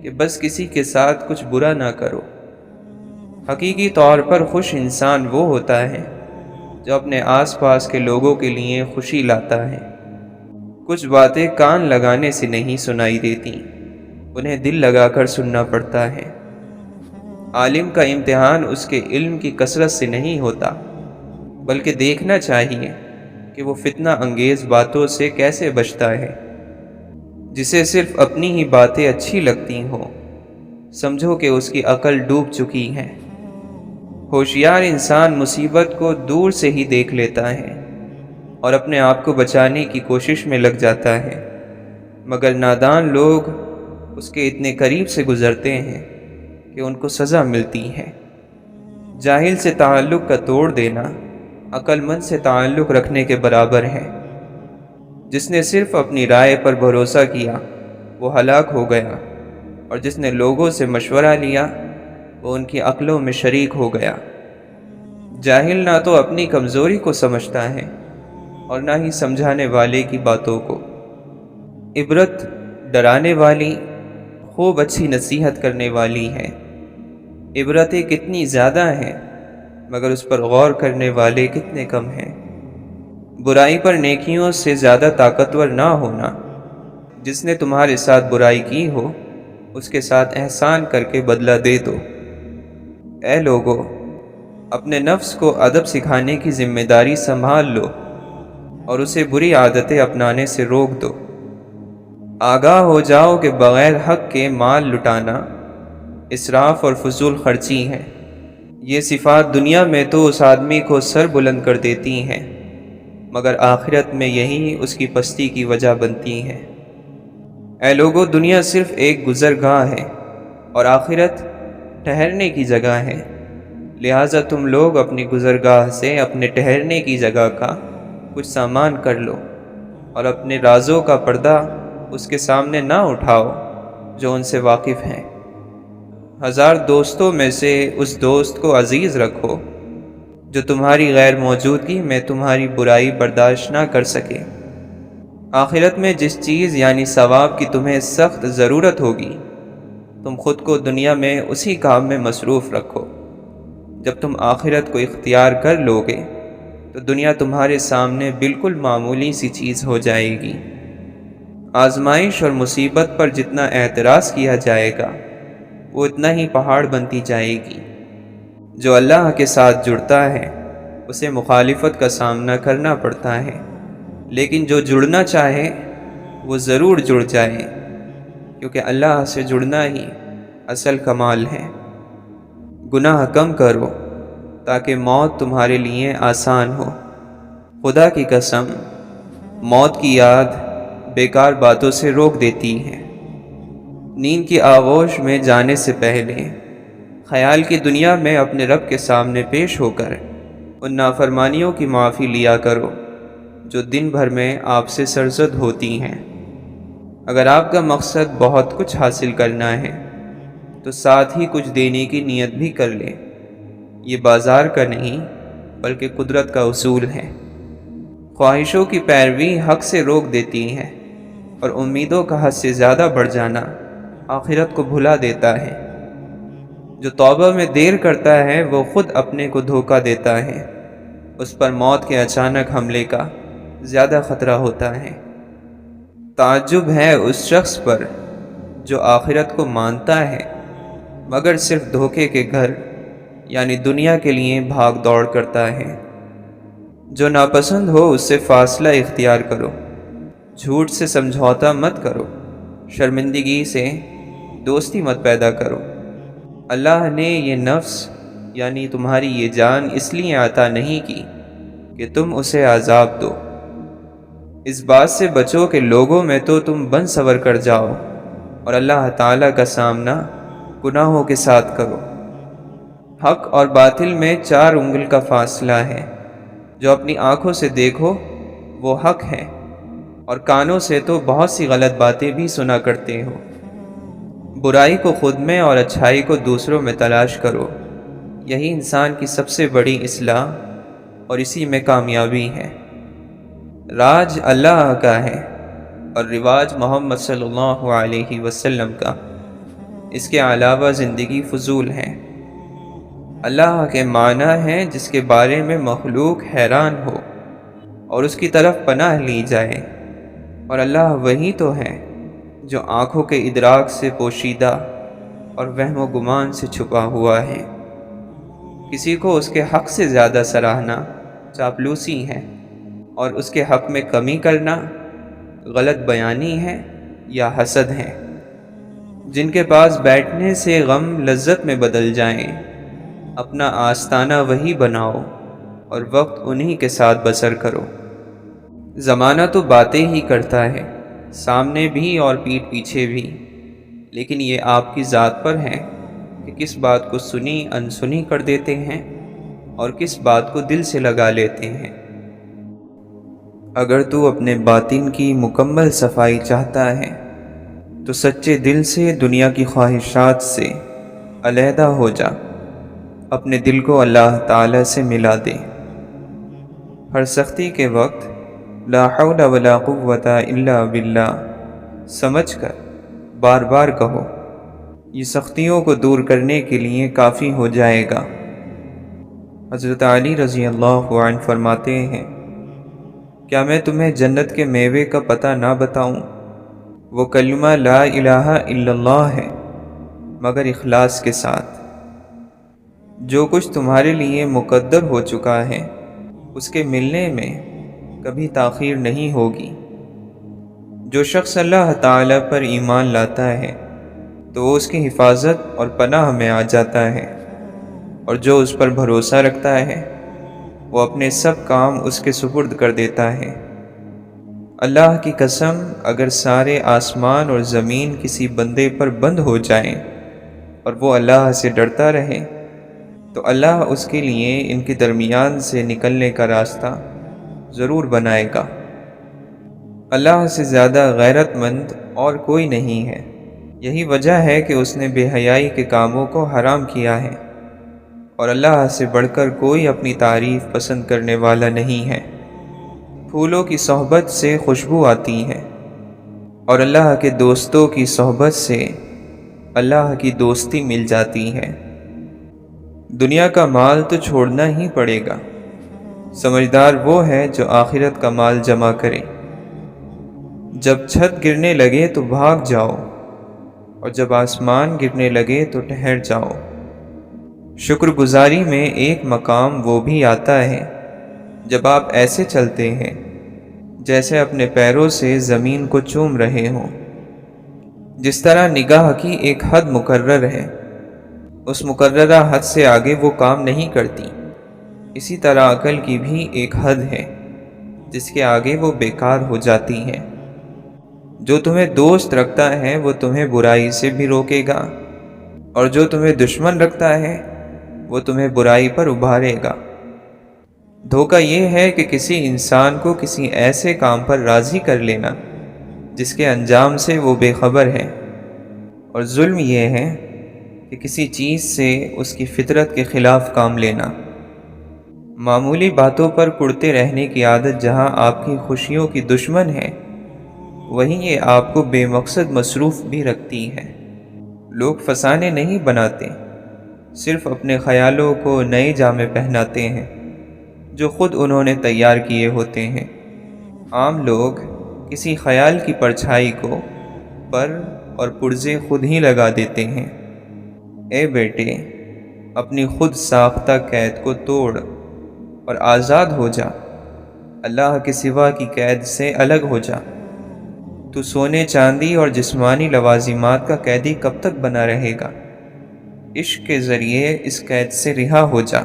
کہ بس کسی کے ساتھ کچھ برا نہ کرو۔ حقیقی طور پر خوش انسان وہ ہوتا ہے جو اپنے آس پاس کے لوگوں کے لیے خوشی لاتا ہے۔ کچھ باتیں کان لگانے سے نہیں سنائی دیتی، انہیں دل لگا کر سننا پڑتا ہے۔ عالم کا امتحان اس کے علم کی کثرت سے نہیں ہوتا، بلکہ دیکھنا چاہیے کہ وہ فتنہ انگیز باتوں سے کیسے بچتا ہے۔ جسے صرف اپنی ہی باتیں اچھی لگتی ہوں، سمجھو کہ اس کی عقل ڈوب چکی ہے۔ ہوشیار انسان مصیبت کو دور سے ہی دیکھ لیتا ہے اور اپنے آپ کو بچانے کی کوشش میں لگ جاتا ہے، مگر نادان لوگ اس کے اتنے قریب سے گزرتے ہیں کہ ان کو سزا ملتی ہے۔ جاہل سے تعلق کا توڑ دینا عقل مند سے تعلق رکھنے کے برابر ہے۔ جس نے صرف اپنی رائے پر بھروسہ کیا وہ ہلاک ہو گیا، اور جس نے لوگوں سے مشورہ لیا وہ ان کی عقلوں میں شریک ہو گیا۔ جاہل نہ تو اپنی کمزوری کو سمجھتا ہے اور نہ ہی سمجھانے والے کی باتوں کو۔ عبرت ڈرانے والی خوب اچھی نصیحت کرنے والی ہے۔ عبرتیں کتنی زیادہ ہیں مگر اس پر غور کرنے والے کتنے کم ہیں۔ برائی پر نیکیوں سے زیادہ طاقتور نہ ہونا۔ جس نے تمہارے ساتھ برائی کی ہو اس کے ساتھ احسان کر کے بدلہ دے دو۔ اے لوگو، اپنے نفس کو ادب سکھانے کی ذمہ داری سنبھال لو اور اسے بری عادتیں اپنانے سے روک دو۔ آگاہ ہو جاؤ کہ بغیر حق کے مال لٹانا اسراف اور فضول خرچی ہے۔ یہ صفات دنیا میں تو اس آدمی کو سر بلند کر دیتی ہیں، مگر آخرت میں یہی اس کی پستی کی وجہ بنتی ہے۔ اے لوگو، دنیا صرف ایک گزرگاہ ہے اور آخرت ٹھہرنے کی جگہ ہے، لہٰذا تم لوگ اپنی گزرگاہ سے اپنے ٹھہرنے کی جگہ کا کچھ سامان کر لو، اور اپنے رازوں کا پردہ اس کے سامنے نہ اٹھاؤ جو ان سے واقف ہیں۔ 1000 دوستوں میں سے اس دوست کو عزیز رکھو جو تمہاری غیر موجودگی میں تمہاری برائی برداشت نہ کر سکے۔ آخرت میں جس چیز یعنی ثواب کی تمہیں سخت ضرورت ہوگی، تم خود کو دنیا میں اسی کام میں مصروف رکھو۔ جب تم آخرت کو اختیار کر لو گے تو دنیا تمہارے سامنے بالکل معمولی سی چیز ہو جائے گی۔ آزمائش اور مصیبت پر جتنا اعتراض کیا جائے گا وہ اتنا ہی پہاڑ بنتی جائے گی۔ جو اللہ کے ساتھ جڑتا ہے اسے مخالفت کا سامنا کرنا پڑتا ہے، لیکن جو جڑنا چاہے وہ ضرور جڑ جائے، کیونکہ اللہ سے جڑنا ہی اصل کمال ہے۔ گناہ کم کرو تاکہ موت تمہارے لیے آسان ہو۔ خدا کی قسم، موت کی یاد بیکار باتوں سے روک دیتی ہے۔ نیند کی آغوش میں جانے سے پہلے خیال کی دنیا میں اپنے رب کے سامنے پیش ہو کر ان نافرمانیوں کی معافی لیا کرو جو دن بھر میں آپ سے سرزد ہوتی ہیں۔ اگر آپ کا مقصد بہت کچھ حاصل کرنا ہے تو ساتھ ہی کچھ دینے کی نیت بھی کر لیں۔ یہ بازار کا نہیں بلکہ قدرت کا اصول ہے۔ خواہشوں کی پیروی حق سے روک دیتی ہے، اور امیدوں کا حد سے زیادہ بڑھ جانا آخرت کو بھلا دیتا ہے۔ جو توبہ میں دیر کرتا ہے وہ خود اپنے کو دھوکہ دیتا ہے، اس پر موت کے اچانک حملے کا زیادہ خطرہ ہوتا ہے۔ تعجب ہے اس شخص پر جو آخرت کو مانتا ہے مگر صرف دھوکے کے گھر یعنی دنیا کے لیے بھاگ دوڑ کرتا ہے۔ جو ناپسند ہو اس سے فاصلہ اختیار کرو، جھوٹ سے سمجھوتا مت کرو، شرمندگی سے دوستی مت پیدا کرو۔ اللہ نے یہ نفس یعنی تمہاری یہ جان اس لیے عطا نہیں کی کہ تم اسے عذاب دو۔ اس بات سے بچو کہ لوگوں میں تو تم بن سور کر جاؤ اور اللہ تعالیٰ کا سامنا گناہوں کے ساتھ کرو۔ حق اور باطل میں 4 انگل کا فاصلہ ہے۔ جو اپنی آنکھوں سے دیکھو وہ حق ہے، اور کانوں سے تو بہت سی غلط باتیں بھی سنا کرتے ہو۔ برائی کو خود میں اور اچھائی کو دوسروں میں تلاش کرو، یہی انسان کی سب سے بڑی اصلاح اور اسی میں کامیابی ہے۔ راج اللہ کا ہے اور رواج محمد صلی اللہ علیہ وسلم کا، اس کے علاوہ زندگی فضول ہے۔ اللہ کے معنی ہے جس کے بارے میں مخلوق حیران ہو اور اس کی طرف پناہ لی جائے، اور اللہ وہی تو ہے جو آنکھوں کے ادراک سے پوشیدہ اور وہم و گمان سے چھپا ہوا ہے۔ کسی کو اس کے حق سے زیادہ سراہنا چاپلوسی ہے، اور اس کے حق میں کمی کرنا غلط بیانی ہے یا حسد ہے۔ جن کے پاس بیٹھنے سے غم لذت میں بدل جائیں، اپنا آستانہ وہی بناؤ اور وقت انہی کے ساتھ بسر کرو۔ زمانہ تو باتیں ہی کرتا ہے، سامنے بھی اور پیٹھ پیچھے بھی، لیکن یہ آپ کی ذات پر ہے کہ کس بات کو سنی انسنی کر دیتے ہیں اور کس بات کو دل سے لگا لیتے ہیں۔ اگر تو اپنے باطن کی مکمل صفائی چاہتا ہے تو سچے دل سے دنیا کی خواہشات سے علیحدہ ہو جا، اپنے دل کو اللہ تعالی سے ملا دے۔ ہر سختی کے وقت لا حول ولا قوت الا باللہ سمجھ کر بار بار کہو، یہ سختیوں کو دور کرنے کے لیے کافی ہو جائے گا۔ حضرت علی رضی اللہ عنہ فرماتے ہیں، کیا میں تمہیں جنت کے میوے کا پتہ نہ بتاؤں؟ وہ کلمہ لا الہ الا اللہ ہے، مگر اخلاص کے ساتھ۔ جو کچھ تمہارے لیے مقدر ہو چکا ہے اس کے ملنے میں کبھی تاخیر نہیں ہوگی۔ جو شخص اللہ تعالی پر ایمان لاتا ہے تو وہ اس کی حفاظت اور پناہ میں آ جاتا ہے، اور جو اس پر بھروسہ رکھتا ہے وہ اپنے سب کام اس کے سپرد کر دیتا ہے۔ اللہ کی قسم، اگر سارے آسمان اور زمین کسی بندے پر بند ہو جائیں اور وہ اللہ سے ڈرتا رہے تو اللہ اس کے لیے ان کے درمیان سے نکلنے کا راستہ ضرور بنائے گا۔ اللہ سے زیادہ غیرت مند اور کوئی نہیں ہے۔ یہی وجہ ہے کہ اس نے بے حیائی کے کاموں کو حرام کیا ہے، اور اللہ سے بڑھ کر کوئی اپنی تعریف پسند کرنے والا نہیں ہے۔ پھولوں کی صحبت سے خوشبو آتی ہے، اور اللہ کے دوستوں کی صحبت سے اللہ کی دوستی مل جاتی ہے۔ دنیا کا مال تو چھوڑنا ہی پڑے گا۔ سمجھدار وہ ہے جو آخرت کا مال جمع کرے۔ جب چھت گرنے لگے تو بھاگ جاؤ، اور جب آسمان گرنے لگے تو ٹھہر جاؤ۔ شکر گزاری میں ایک مقام وہ بھی آتا ہے جب آپ ایسے چلتے ہیں جیسے اپنے پیروں سے زمین کو چوم رہے ہوں۔ جس طرح نگاہ کی ایک حد مقرر ہے، اس مقررہ حد سے آگے وہ کام نہیں کرتی، اسی طرح عقل کی بھی ایک حد ہے جس کے آگے وہ بیکار ہو جاتی ہے۔ جو تمہیں دوست رکھتا ہے وہ تمہیں برائی سے بھی روکے گا، اور جو تمہیں دشمن رکھتا ہے وہ تمہیں برائی پر ابھارے گا۔ دھوکہ یہ ہے کہ کسی انسان کو کسی ایسے کام پر راضی کر لینا جس کے انجام سے وہ بے خبر ہے، اور ظلم یہ ہے کہ کسی چیز سے اس کی فطرت کے خلاف کام لینا۔ معمولی باتوں پر کڑتے رہنے کی عادت جہاں آپ کی خوشیوں کی دشمن ہے، وہیں یہ آپ کو بے مقصد مصروف بھی رکھتی ہے۔ لوگ فسانے نہیں بناتے، صرف اپنے خیالوں کو نئے جامے پہناتے ہیں جو خود انہوں نے تیار کیے ہوتے ہیں۔ عام لوگ کسی خیال کی پرچھائی کو پر اور پرزے خود ہی لگا دیتے ہیں۔ اے بیٹے، اپنی خود ساختہ قید کو توڑ اور آزاد ہو جا، اللہ کے سوا کی قید سے الگ ہو جا۔ تو سونے چاندی اور جسمانی لوازمات کا قیدی کب تک بنا رہے گا؟ عشق کے ذریعے اس قید سے رہا ہو جا۔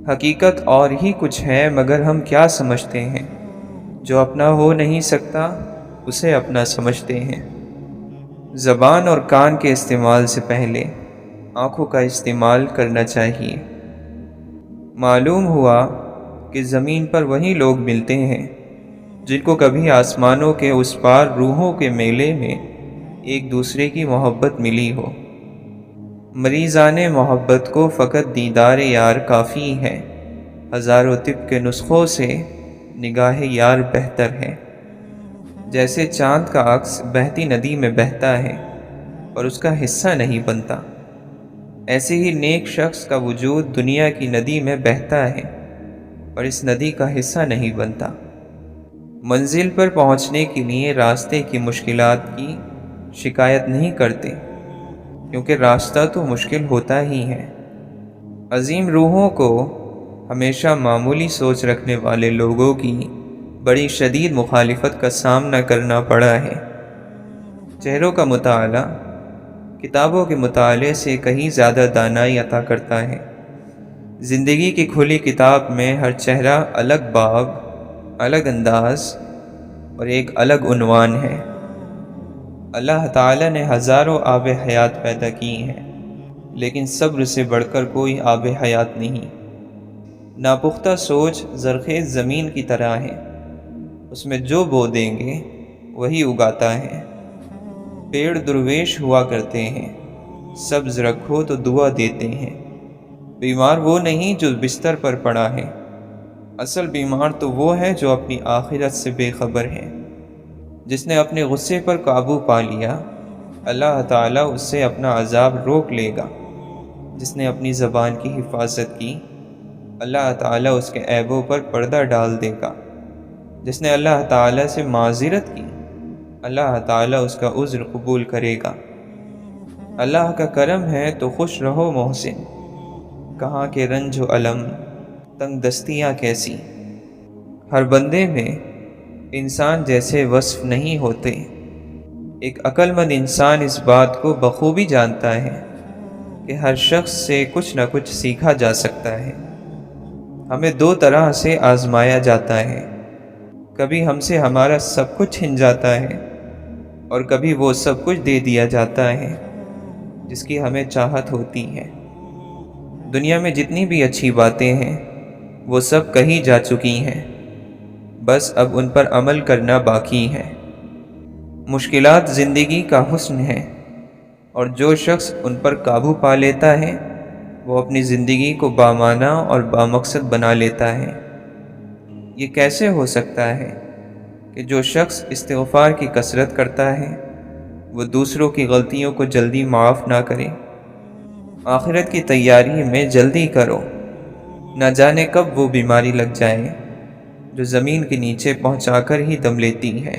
حقیقت اور ہی کچھ ہے، مگر ہم کیا سمجھتے ہیں؟ جو اپنا ہو نہیں سکتا اسے اپنا سمجھتے ہیں۔ زبان اور کان کے استعمال سے پہلے آنکھوں کا استعمال کرنا چاہیے۔ معلوم ہوا کہ زمین پر وہی لوگ ملتے ہیں جن کو کبھی آسمانوں کے اس پار روحوں کے میلے میں ایک دوسرے کی محبت ملی ہو۔ مریضان محبت کو فقط دیدار یار کافی ہے، ہزاروں طب کے نسخوں سے نگاہ یار بہتر ہے۔ جیسے چاند کا عکس بہتی ندی میں بہتا ہے اور اس کا حصہ نہیں بنتا، ایسے ہی نیک شخص کا وجود دنیا کی ندی میں بہتا ہے اور اس ندی کا حصہ نہیں بنتا۔ منزل پر پہنچنے کے لیے راستے کی مشکلات کی شکایت نہیں کرتے، کیونکہ راستہ تو مشکل ہوتا ہی ہے۔ عظیم روحوں کو ہمیشہ معمولی سوچ رکھنے والے لوگوں کی بڑی شدید مخالفت کا سامنا کرنا پڑا ہے۔ چہروں کا مطالعہ کتابوں کے مطالعے سے کہیں زیادہ دانائی عطا کرتا ہے۔ زندگی کی کھلی کتاب میں ہر چہرہ الگ باب، الگ انداز اور ایک الگ عنوان ہے۔ اللہ تعالیٰ نے ہزاروں آب حیات پیدا کی ہیں، لیکن صبر سے بڑھ کر کوئی آب حیات نہیں۔ ناپختہ سوچ زرخیز زمین کی طرح ہے، اس میں جو بو دیں گے وہی اگاتا ہے۔ پیڑ درویش ہوا کرتے ہیں، سبز رکھو تو دعا دیتے ہیں۔ بیمار وہ نہیں جو بستر پر پڑا ہے، اصل بیمار تو وہ ہے جو اپنی آخرت سے بے خبر ہے۔ جس نے اپنے غصے پر قابو پا لیا، اللہ تعالیٰ اس سے اپنا عذاب روک لے گا۔ جس نے اپنی زبان کی حفاظت کی، اللہ تعالیٰ اس کے عیبوں پر پردہ ڈال دے گا۔ جس نے اللہ تعالیٰ سے معذرت کی، اللہ تعالیٰ اس کا عذر قبول کرے گا۔ اللہ کا کرم ہے تو خوش رہو محسن، کہاں کے رنج و علم، تنگ دستیاں کیسی۔ ہر بندے میں انسان جیسے وصف نہیں ہوتے۔ ایک عقل مند انسان اس بات کو بخوبی جانتا ہے کہ ہر شخص سے کچھ نہ کچھ سیکھا جا سکتا ہے۔ ہمیں دو طرح سے آزمایا جاتا ہے، کبھی ہم سے ہمارا سب کچھ چھن جاتا ہے اور کبھی وہ سب کچھ دے دیا جاتا ہے۔ جس کی ہمیں چاہت ہوتی ہے۔ دنیا میں جتنی بھی اچھی باتیں ہیں وہ سب کہی جا چکی ہیں، بس اب ان پر عمل کرنا باقی ہے۔ مشکلات زندگی کا حسن ہے، اور جو شخص ان پر قابو پا لیتا ہے وہ اپنی زندگی کو بامعنی اور بامقصد بنا لیتا ہے۔ یہ کیسے ہو سکتا ہے کہ جو شخص استغفار کی کثرت کرتا ہے وہ دوسروں کی غلطیوں کو جلدی معاف نہ کرے؟ آخرت کی تیاری میں جلدی کرو، نہ جانے کب وہ بیماری لگ جائے جو زمین کے نیچے پہنچا کر ہی دم لیتی ہے۔